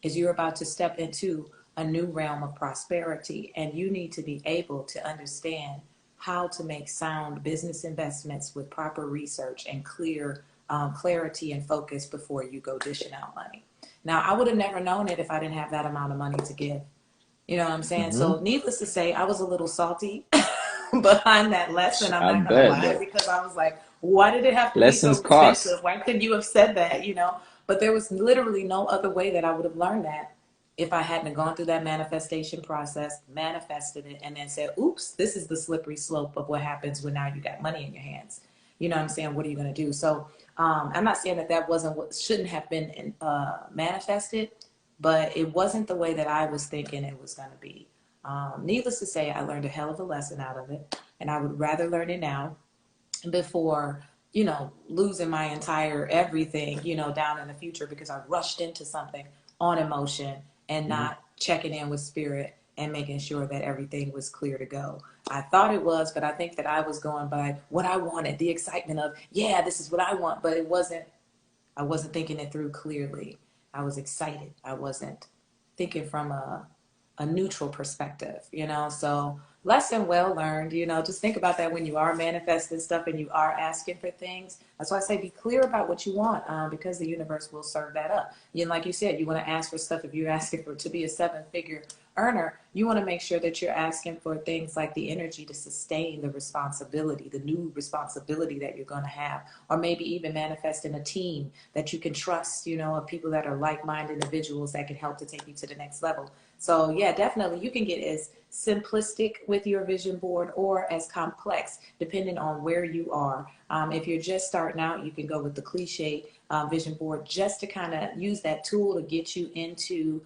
is you're about to step into a new realm of prosperity, and you need to be able to understand how to make sound business investments with proper research and clarity and focus before you go dishing out money. Now, I would have never known it if I didn't have that amount of money to give. You know what I'm up. saying? So, needless to say, I was a little salty behind that lesson. I'm I not gonna bet, lie, bro. because I was like, why did it have to be Lessons so cost. expensive? Why couldn't you have said that? But there was literally no other way that I would have learned that if I hadn't gone through that manifestation process, manifested it, and then said, oops, this is the slippery slope of what happens when now you got money in your hands. You know what I'm saying? What are you going to do? So I'm not saying that wasn't what shouldn't have been manifested, but it wasn't the way that I was thinking it was going to be. Needless to say, I learned a hell of a lesson out of it, and I would rather learn it now before losing my entire everything down in the future because I rushed into something on emotion and Mhm. not checking in with spirit and making sure that everything was clear to go. I thought it was, but I think that I was going by what I wanted, the excitement of, yeah, this is what I want, but I wasn't thinking it through clearly. I was excited. I wasn't thinking from a neutral perspective, So lesson well learned, just think about that when you are manifesting stuff and you are asking for things. That's why I say be clear about what you want, because the universe will serve that up. Like you said, you want to ask for stuff. If you're asking for to be a seven-figure earner, you want to make sure that you're asking for things like the energy to sustain the responsibility, the new responsibility that you're going to have, or maybe even manifesting a team that you can trust, of people that are like-minded individuals that can help to take you to the next level. So yeah, definitely you can get as simplistic with your vision board or as complex depending on where you are. If you're just starting out, you can go with the cliche vision board just to kind of use that tool to get you into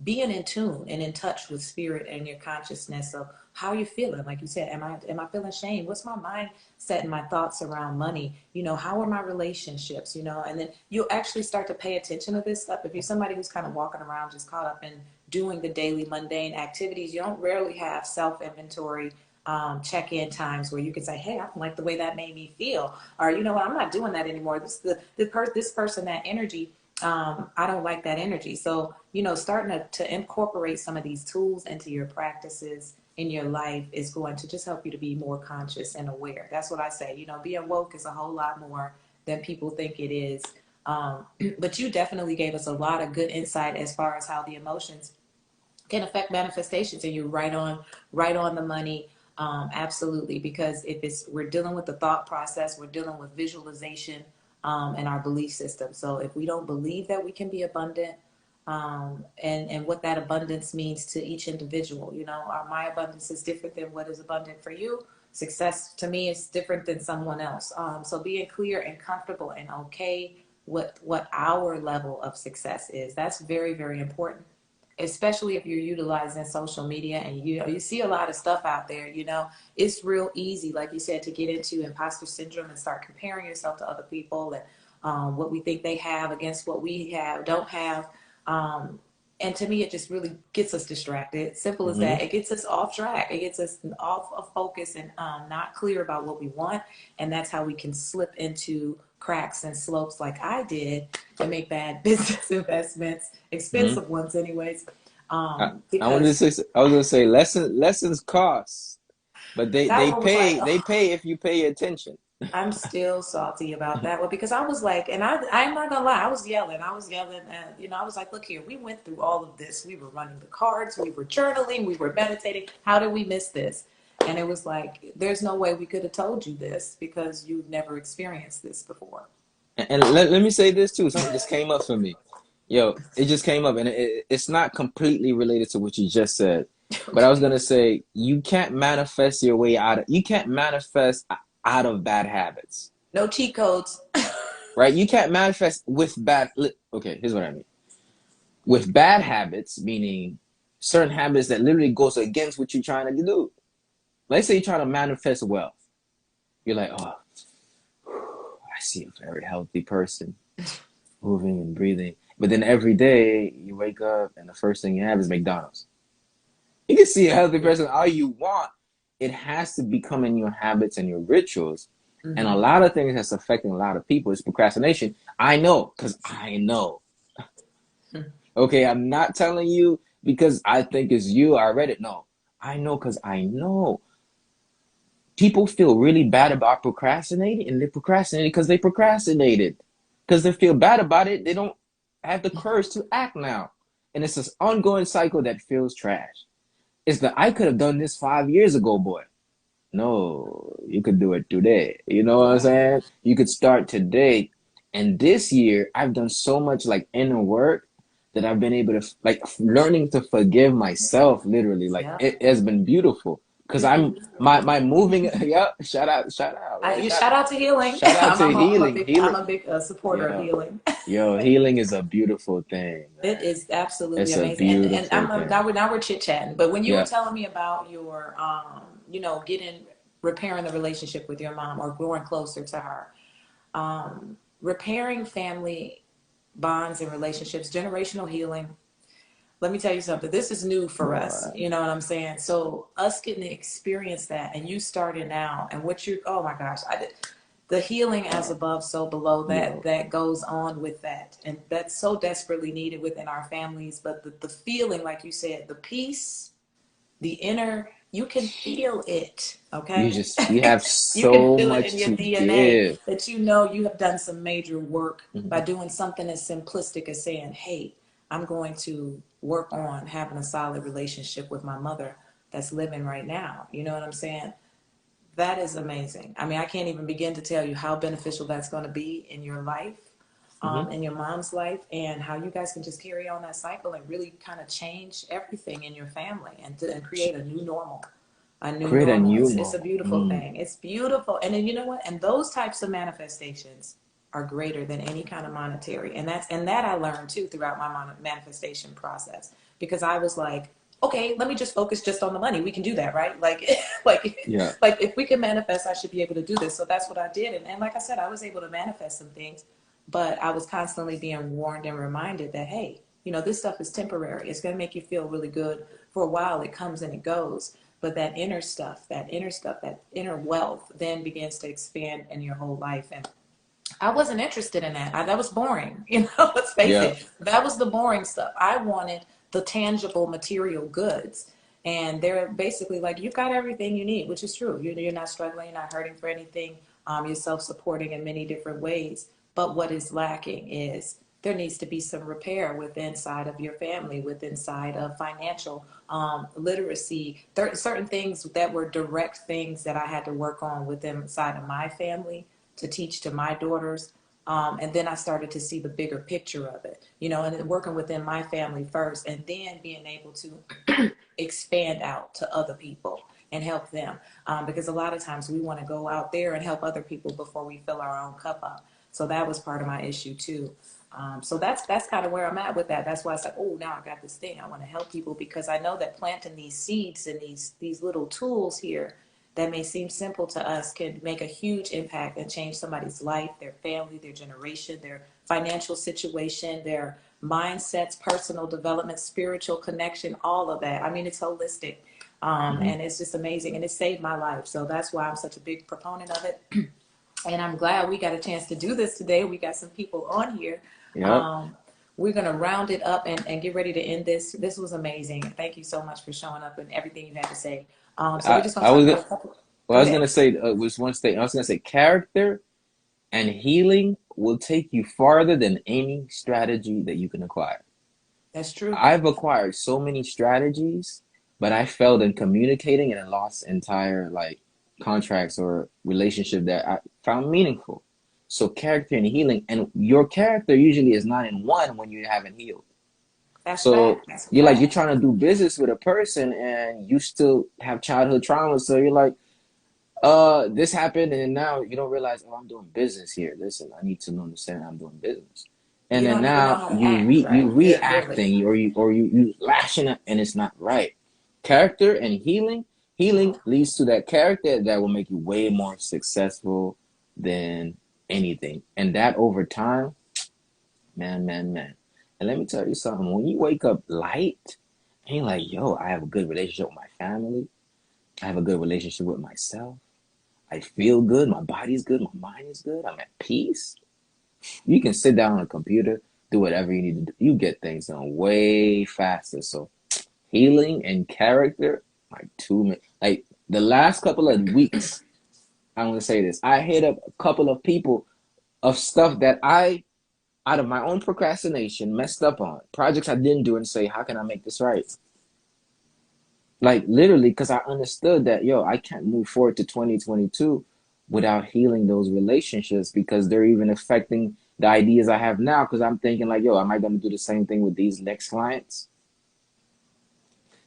being in tune and in touch with spirit and your consciousness of how you're feeling. Like you said, am I feeling shame? What's my mindset and my thoughts around money? How are my relationships? And then you'll actually start to pay attention to this stuff. If you're somebody who's kind of walking around just caught up in doing the daily mundane activities, you don't rarely have self-inventory check-in times where you can say, hey, I don't like the way that made me feel, or you know what, I'm not doing that anymore. This person, that energy, I don't like that energy. So, starting to incorporate some of these tools into your practices in your life is going to just help you to be more conscious and aware. That's what I say. Being woke is a whole lot more than people think it is. But you definitely gave us a lot of good insight as far as how the emotions can affect manifestations, and you're right on the money. Absolutely, because we're dealing with the thought process, we're dealing with visualization, and our belief system. So if we don't believe that we can be abundant, and what that abundance means to each individual, my abundance is different than what is abundant for you. Success to me is different than someone else. So being clear and comfortable and okay what our level of success is, that's very, very important, especially if you're utilizing social media and you see a lot of stuff out there. It's real easy, like you said, to get into imposter syndrome and start comparing yourself to other people, and what we think they have against what we don't have. And to me, it just really gets us distracted. Simple as that. It gets us off track. It gets us off of focus and not clear about what we want. And that's how we can slip into cracks and slopes like I did and make bad business investments, expensive ones anyways. I Because was gonna say lessons cost, but that they one was like, pay they pay if you pay attention. I'm still salty about that one, because I was like, and I'm not gonna lie, I was yelling, and I was like, look here, we went through all of this. We were running the cards, we were journaling, we were meditating. How did we miss this? And it was like, there's no way we could have told you this because you've never experienced this before. And let me say this too. Something just came up for me. Yo, it just came up, and it's not completely related to what you just said. But I was Okay. gonna say you can't manifest your way out of you can't manifest out of bad habits, No cheat codes. right? You can't manifest with bad. Okay, here's what I mean. With bad habits, meaning certain habits that literally goes against what you're trying to do. Let's say you're trying to manifest wealth. You're like, oh, I see a very healthy person moving and breathing. But then every day you wake up and the first thing you have is McDonald's. You can see a healthy person all you want. It has to become in your habits and your rituals. And a Mm-hmm. lot of things that's affecting a lot of people is procrastination. I know, because I know. Okay, I'm not telling you because I think it's you. I read it. No, I know because I know. People feel really bad about procrastinating, and they procrastinate because they procrastinated. Because they feel bad about it, they don't have the courage to act now. And it's this ongoing cycle that feels trash. It's that I could have done this 5 years ago, boy. No, you could do it today. You know what I'm Right. saying? You could start today. And this year, I've done so much like inner work that I've been able to like learning to forgive myself. Literally, like Yep. it has been beautiful because It's I'm beautiful. my moving. Yeah, shout out, right? You shout out to healing. Shout out to healing, I'm healing. a big supporter of Yo, healing. yo, healing is a beautiful thing, It man. is absolutely It's a amazing. And beautiful thing. now we're chit chatting. But when you were Yeah. telling me about your getting repairing the relationship with your mom or growing closer to her, repairing family bonds and relationships, generational healing. Let me tell you something. This is new for us. Boy, You know what I'm saying? So us getting to experience that, and you starting now, and what you, oh my gosh, the healing as above, so below, that yo, that goes on with that, and that's so desperately needed within our families. But the feeling, like you said, the peace, the inner, you can feel it. Okay. you have You can so feel it in much your to DNA give. that you have done some major work by Mhm. doing something as simplistic as saying, hey, I'm going to work on having a solid relationship with my mother that's living right now. You know what I'm saying? That is amazing. I mean, I can't even begin to tell you how beneficial that's going to be in your life, Mhm. in your mom's life, and how you guys can just carry on that cycle and really kind of change everything in your family, and create a new normal. A new Create a normal. new It's a normal. beautiful thing. It's beautiful. And then you know what? And those types of manifestations, are greater than any kind of monetary. And that I learned too throughout my manifestation process, because I was like, okay, let me just focus just on the money. We can do that, right? Like, like, Yeah. like if we can manifest, I should be able to do this. So that's what I did. And like I said, I was able to manifest some things, but I was constantly being warned and reminded that, hey, this stuff is temporary. It's going to make you feel really good for a while. It comes and it goes. But that inner stuff, that inner wealth then begins to expand in your whole life. And I wasn't interested in that. That was boring. Let's face Yeah. it. That was the boring stuff. I wanted the tangible material goods. And they're basically like, you've got everything you need, which is true. You're not struggling, you're not hurting for anything. You're self-supporting in many different ways. But what is lacking is there needs to be some repair within inside of your family, within inside of financial literacy. Certain things that were direct things that I had to work on within inside of my family to teach to my daughters. And then I started to see the bigger picture of it, and then working within my family first, and then being able to expand out to other people and help them. Because a lot of times we want to go out there and help other people before we fill our own cup up. So that was part of my issue too. So that's kind of where I'm at with that. That's why I said, oh, now I got this thing. I want to help people, because I know that planting these seeds and these little tools here that may seem simple to us can make a huge impact and change somebody's life, their family, their generation, their financial situation, their mindsets, personal development, spiritual connection, all of that. I mean, it's holistic. Hmm. And it's just amazing. And it saved my life. So that's why I'm such a big proponent of it. And I'm glad we got a chance to do this today. We got some people on here. Yep. Um, we're going to round it up and get ready to end this. This was amazing. Thank you so much for showing up and everything you had to say. So we're I just going I to talk was about gonna, a couple. well, I Go was gonna ahead. say was one state. I was gonna say character and healing will take you farther than any strategy that you can acquire. That's true. I've acquired so many strategies, but I failed in communicating and I lost entire like contracts or relationship that I found meaningful. So character and healing, and your character usually is not in one when you haven't healed. That's So fact. That's a you're fact. trying to do business with a person and you still have childhood trauma. So you're like, this happened, and now you don't realize, oh, I'm doing business here. Listen, I need to understand I'm doing business. And You then don't even know now how to act, you right? You're literally. reacting, or you lashing out, and it's not right. Character and healing leads to that character that will make you way more successful than anything. And that over time, man. And let me tell you something, when you wake up light, and you're like, yo, I have a good relationship with my family, I have a good relationship with myself. I feel good. My body's good. My mind is good. I'm at peace. You can sit down on a computer, do whatever you need to do. You get things done way faster. So healing and character, like like the last couple of weeks, I'm gonna say this. I hit up a couple of people of stuff that I, out of my own procrastination, messed up on projects I didn't do, and say, how can I make this right? Like literally, because I understood that, yo, I can't move forward to 2022 without healing those relationships, because they're even affecting the ideas I have now. Because I'm thinking like, yo, am I going to do the same thing with these next clients?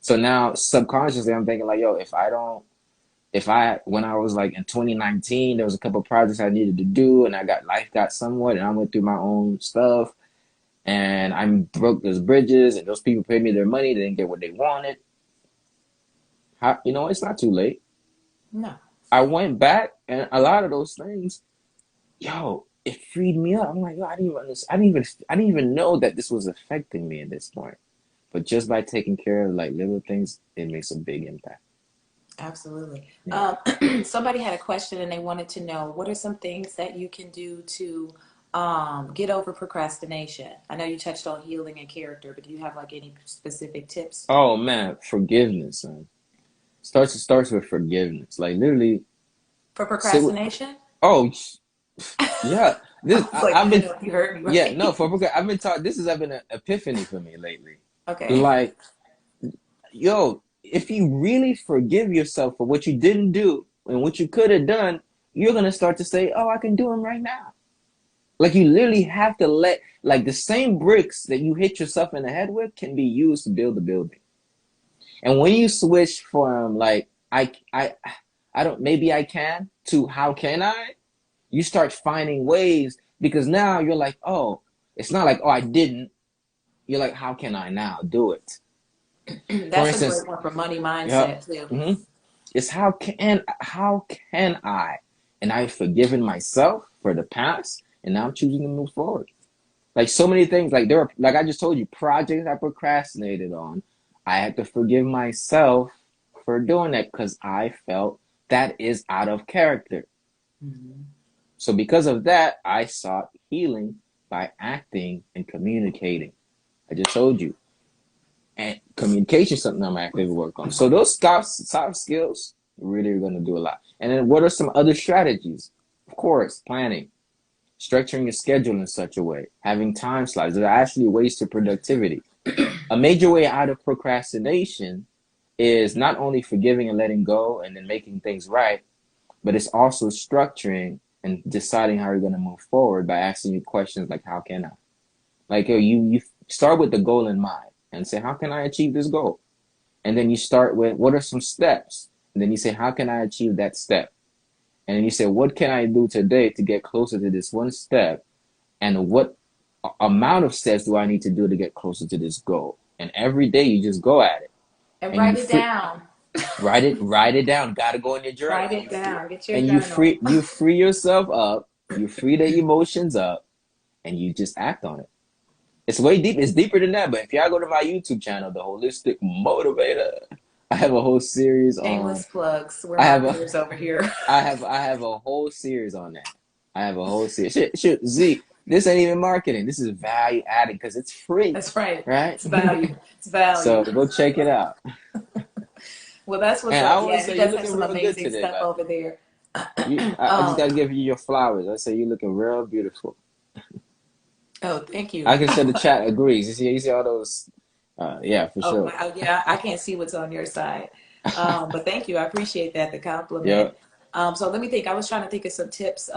So now subconsciously, I'm thinking like, yo, when I was like in 2019, there was a couple of projects I needed to do, and life got somewhat, and I went through my own stuff, and I broke those bridges, and those people paid me their money, they didn't get what they wanted. It's not too late. No. I went back, and a lot of those things, yo, it freed me up. I'm like, yo, I didn't even understand. I didn't even know that this was affecting me at this point. But just by taking care of like little things, it makes a big impact. Absolutely. Yeah. Somebody had a question and they wanted to know, what are some things that you can do to get over procrastination? I know you touched on healing and character, but do you have like any specific tips Oh man, forgiveness, man. Starts with forgiveness. Like literally, for sit with. procrastination? Oh, yeah. I This was like, I I've didn't been. know if you heard me Yeah, right. no, I've been taught. This has been an epiphany for me lately. Okay. Like, yo, if you really forgive yourself for what you didn't do and what you could have done, you're gonna start to say, "Oh, I can do them right now." Like you literally have to let, like the same bricks that you hit yourself in the head with can be used to build a building. And when you switch from like I don't maybe I can to how can I, you start finding ways Because now you're like, oh, it's not like, oh, I didn't. You're like, how can I now do it? For That's a instance, great one for money yeah, mindset too. it's how can I? And I've forgiven myself for the past, and now I'm choosing to move forward. Like so many things, like there are, like I just told you, projects I procrastinated on. I had to forgive myself for doing that because I felt that is out of character. Mm-hmm. So because of that, I sought healing by acting and communicating. I just told you. And communication is something I'm actively working on. So those soft skills really are going to do a lot. And then what are some other strategies? Of course, planning, structuring your schedule in such a way, having time slots. There are actually ways to productivity. A major way out of procrastination is not only forgiving and letting go and then making things right, but it's also structuring and deciding how you're going to move forward by asking you questions like, how can I? Like, you start with the goal in mind and say, how can I achieve this goal? And then you start with, what are some steps? And then you say, how can I achieve that step? And then you say, what can I do today to get closer to this one step? And what amount of steps do I need to do to get closer to this goal? And every day you just go at it. And And write it down. write it down. Got to go in your journal. Write it down. Get your And journal. you free yourself up. You free the emotions up, and you just act on it. It's way deep. It's deeper than that. But if y'all go to my YouTube channel, The Holistic Motivator, I have a whole series on. Shameless plugs. We're I have a. marketers over here. I have a whole series on that. I have a whole series. Shit, Z. This ain't even marketing. This is value adding because it's free, That's right. right? It's value. It's value. So go check it out. Well, that's what's And I up. want to Yeah, he say you're does have looking some real good amazing today, stuff man. over there. I just gotta give you your flowers. I say you're looking real beautiful. Oh, thank you. I can say the chat agrees. You see all those. Yeah, for Oh, sure. wow. Yeah, I can't see what's on your side. But thank you. I appreciate that, the compliment. Yeah. So let me think. I was trying to think of some tips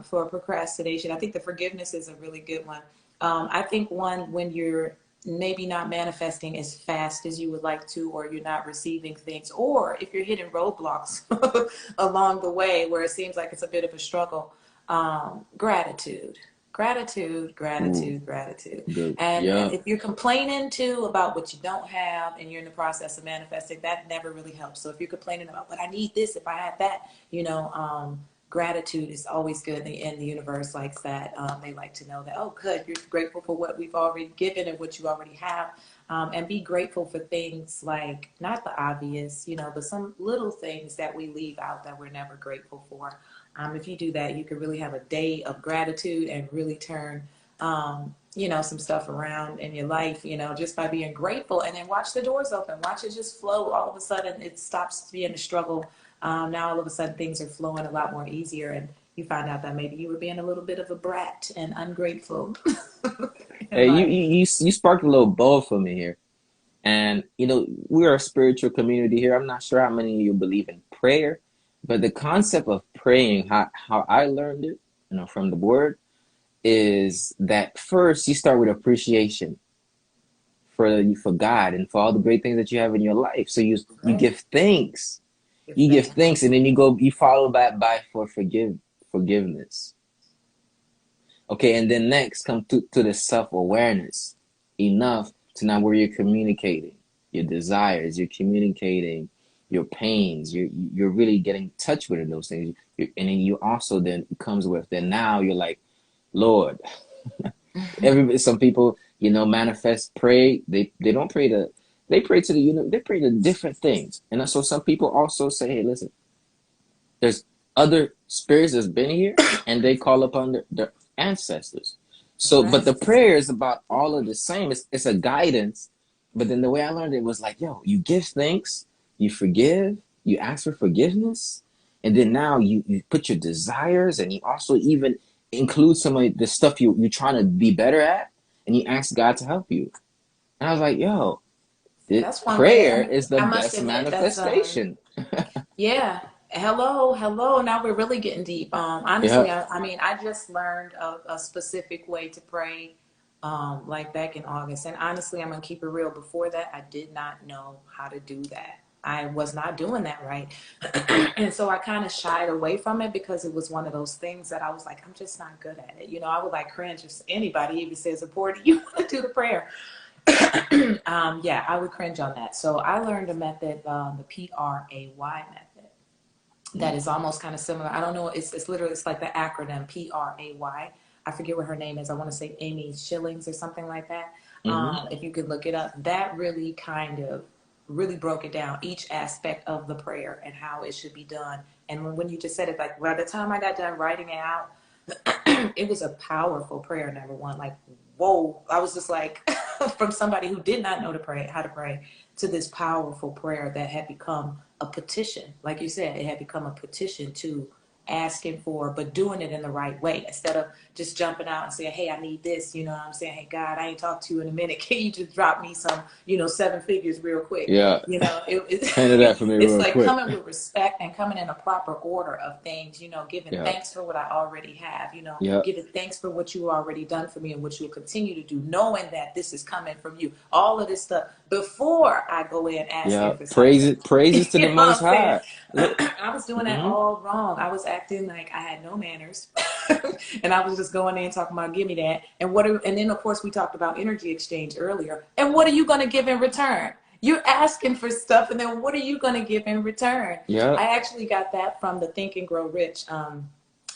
for procrastination. I think the forgiveness is a really good one. I think one when you're maybe not manifesting as fast as you would like to, or you're not receiving things, or if you're hitting roadblocks along the way where it seems like it's a bit of a struggle, gratitude. Gratitude, Ooh, gratitude, gratitude. good. And Yeah. if you're complaining too about what you don't have and you're in the process of manifesting, that never really helps. So if you're complaining about, but I need this if I had that, gratitude is always good. And the universe likes that. They like to know that, oh, good, you're grateful for what we've already given and what you already have. And be grateful for things like, not the obvious, but some little things that we leave out that we're never grateful for. If you do that, you can really have a day of gratitude and really turn, some stuff around in your life, just by being grateful, and then watch the doors open, watch it just flow. All of a sudden, it stops being a struggle. Now, all of a sudden, things are flowing a lot more easier, and you find out that maybe you were being a little bit of a brat and ungrateful in Hey, you life. you you you sparked a little bowl for me here. And we are a spiritual community here. I'm not sure how many of you believe in prayer, but the concept of praying, how I learned it, from the word, is that first you start with appreciation for God and for all the great things that you have in your life. So you Right? give thanks. Give You give thanks. thanks, and then you follow that by forgiveness. Okay, and then next come to the self-awareness. Enough to now where you're communicating your desires, you're communicating your pains, you're really getting in touch with those things. And then you also then comes with, then now you're like, Lord, some people, manifest, pray. They don't pray to, they pray to the they pray to different things. And so some people also say, hey, listen, there's other spirits that's been here, and they call upon their ancestors. That's So, but right. the prayer is about all of the same. It's a guidance. But then the way I learned it was like, yo, you give thanks, you forgive, you ask for forgiveness, and then now you put your desires, and you also even include some of the stuff you're trying to be better at, and you ask God to help you. And I was like, yo, That's one way. prayer is the I must best admit that's manifestation. yeah. Hello, hello. Now we're really getting deep. Honestly, Yeah. I mean, I just learned a specific way to pray, like back in August. And honestly, I'm gonna keep it real. Before that, I did not know how to do that. I was not doing that right. And so I kind of shied away from it because it was one of those things that I was like, I'm just not good at it. You know, I would like cringe if anybody even says, Zipporah, do you want to do the prayer? Yeah, I would cringe on that. So I learned a method, the PRAY method, that is almost kind of similar. I don't know. It's literally, it's like the acronym PRAY. I forget what her name is. I want to say Amy Shillings or something like that. Mm-hmm. If you could look it up, that really kind of really broke it down, each aspect of the prayer and how it should be done. And when you just said it, like by the time I got done writing it out, it was a powerful prayer, number one. Like, whoa, I was just like, from somebody who did not know to pray, how to pray, to this powerful prayer that had become a petition. Like you said, it had become a petition to asking for, but doing it in the right way instead of just jumping out and saying, hey, I need this. You know what I'm saying? Hey, God, I ain't talked to you in a minute. Can you just drop me some, 7 figures real quick? Yeah. You know, Handle that for me it's real like quick. coming with respect and coming in a proper order of things, giving Yeah. thanks for what I already have, Yeah. giving thanks for what you already done for me and what you'll continue to do, knowing that this is coming from you. All of this stuff before I go in Yeah. asking for something. Praises to You the know what Most I'm saying? High. Look. I was doing that Mm-hmm. all wrong. I was acting like I had no manners. And I was just going in talking about give me that. And then of course we talked about energy exchange earlier. And what are you going to give in return? You're asking for stuff, and then what are you going to give in return? Yeah. I actually got that from the Think and Grow Rich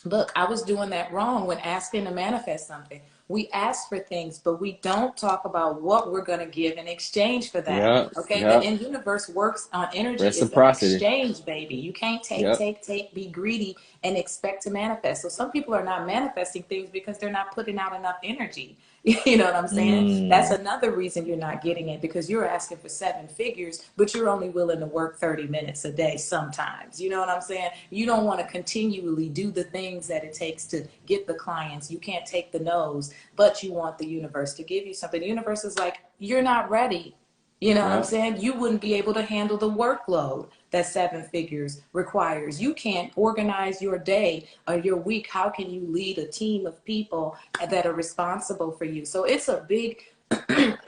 book. I was doing that wrong when asking to manifest something. We ask for things, but we don't talk about what we're going to give in exchange for that. Yeah. Okay, Yeah. the universe works on energy. It's an Reciprocity. exchange, baby. You can't Yep. take, be greedy and expect to manifest. So some people are not manifesting things because they're not putting out enough energy. You know what I'm saying? That's Mm. another reason you're not getting it, because you're asking for 7 figures, but you're only willing to work 30 minutes a day sometimes. You know what I'm saying? You don't want to continually do the things that it takes to get the clients. You can't take the no's, but you want the universe to give you something. The universe is like, you're not ready. You know what I'm Yeah. saying? You wouldn't be able to handle the workload that 7 figures requires. You can't organize your day or your week. How can you lead a team of people that are responsible for you? So it's a big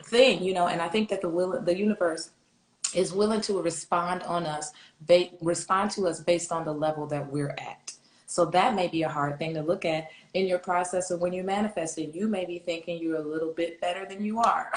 thing, and I think that the universe is willing to respond to us based on the level that we're at. So that may be a hard thing to look at in your process of when you're manifesting. You may be thinking you're a little bit better than you are.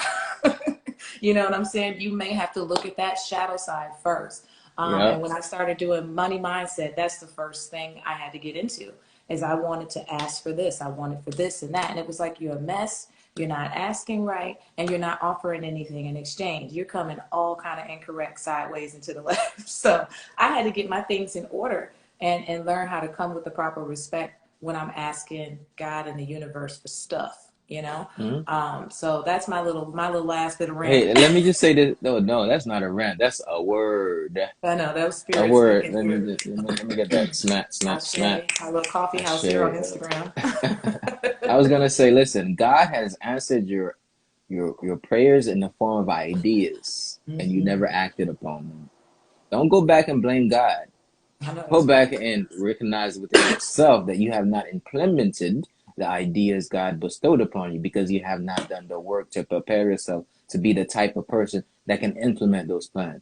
You know what I'm saying? You may have to look at that shadow side first. Yeah. And when I started doing money mindset, that's the first thing I had to get into, is I wanted to ask for this. I wanted for this and that. And it was like, you're a mess. You're not asking right, and you're not offering anything in exchange. You're coming all kind of incorrect, sideways and to the left. So I had to get my things in order and learn how to come with the proper respect when I'm asking God and the universe for stuff. Mm-hmm. So that's my little last bit of rant. Hey, let me just say this. No, that's not a rant. That's a word. I know that was A spirit word. speaking Let me here. just let me get that. Snap. Ashe, our little coffee I house here on share. Instagram. I was gonna say, listen, God has answered your prayers in the form of ideas, and you Mm-hmm. never acted upon them. Don't go back and blame God. I know Go that's back right. and recognize within yourself that you have not implemented the ideas God bestowed upon you because you have not done the work to prepare yourself to be the type of person that can implement those plans.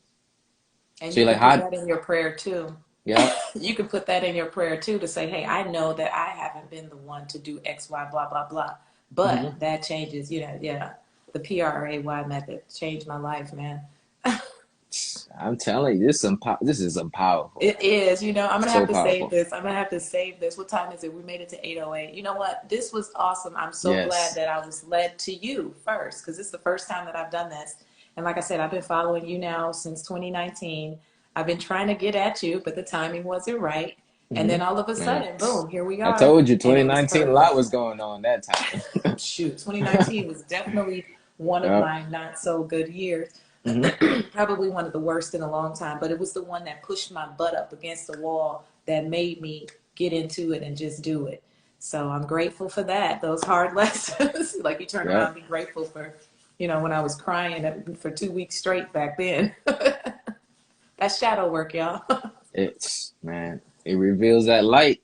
And So you you're like, can put how? that in your prayer too. Yeah. You can put that in your prayer too, to say, hey, I know that I haven't been the one to do X, Y, blah, blah, blah. But Hmm. that changes, yeah. The PRAY method changed my life, man. I'm telling you, this is some powerful. It is, I'm gonna So have to save powerful. this. I'm gonna have to save this. What time is it? We made it to 8:08. You know what? This was awesome. I'm so glad Yes. that I was led to you first, because this is the first time that I've done this. And like I said, I've been following you now since 2019. I've been trying to get at you, but the timing wasn't right. And Hmm. then all of a Man, sudden, boom, here we I are. told you, And it was 2019, a lot perfect. was going on that time. Shoot, 2019 was definitely one of Yeah. my not so good years. Hmm. Probably one of the worst in a long time, but it was the one that pushed my butt up against the wall that made me get into it and just do it. So I'm grateful for that. Those hard lessons. Like, you turn around Yeah. and be grateful for, when I was crying for 2 weeks straight back then. That's shadow work, y'all. It reveals that light.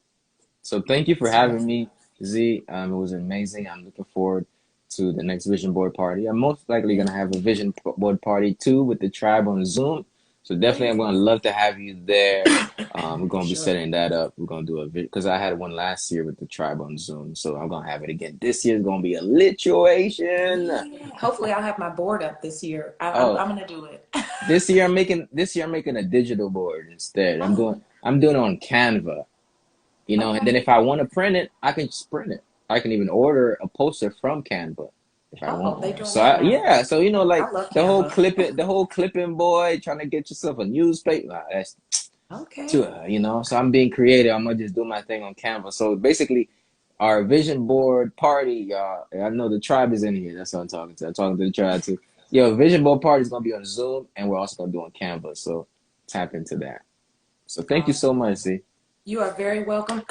So thank you for That's right. having me, Z. It was amazing. I'm looking forward to the next vision board party. I'm most likely gonna have a vision board party too with the tribe on Zoom. So definitely, I'm gonna love to have you there. We're For gonna be sure. setting that up. We're gonna do a video because I had one last year with the tribe on Zoom, so I'm gonna have it again. This year's gonna be a lituation. Yeah. Hopefully, I'll have my board up this year. Oh, I'm gonna do it. this year I'm making a digital board instead. I'm doing Oh, I'm doing it on Canva, and then okay. if I want to print it, I can just print it. I can even order a poster from Canva if I want Oh, they one. doing So that now. yeah, so I like love Canva. the whole clipping boy trying to get yourself a newspaper. That's Okay. too. So I'm being creative. I'm gonna just do my thing on Canva. So basically, our vision board party, y'all. I know the tribe is in here. That's what I'm talking to. I'm talking to the tribe too. Yo, vision board party is gonna be on Zoom, and we're also gonna do on Canva. So tap into that. So thank you so Awesome. much, Z. You are very welcome.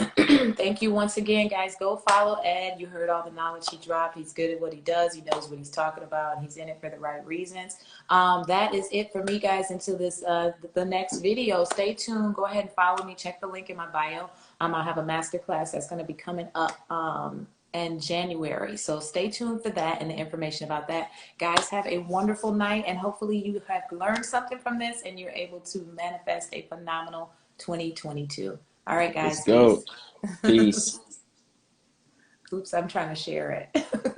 Thank you once again, guys. Go follow Ed. You heard all the knowledge he dropped. He's good at what he does. He knows what he's talking about. He's in it for the right reasons. That is it for me, guys. Until the next video. Stay tuned. Go ahead and follow me. Check the link in my bio. I'll have a masterclass that's going to be coming up in January. So stay tuned for that and the information about that. Guys, have a wonderful night, and hopefully you have learned something from this and you're able to manifest a phenomenal 2022. All right, Let's guys. go. Peace. Peace. Oops, I'm trying to share it.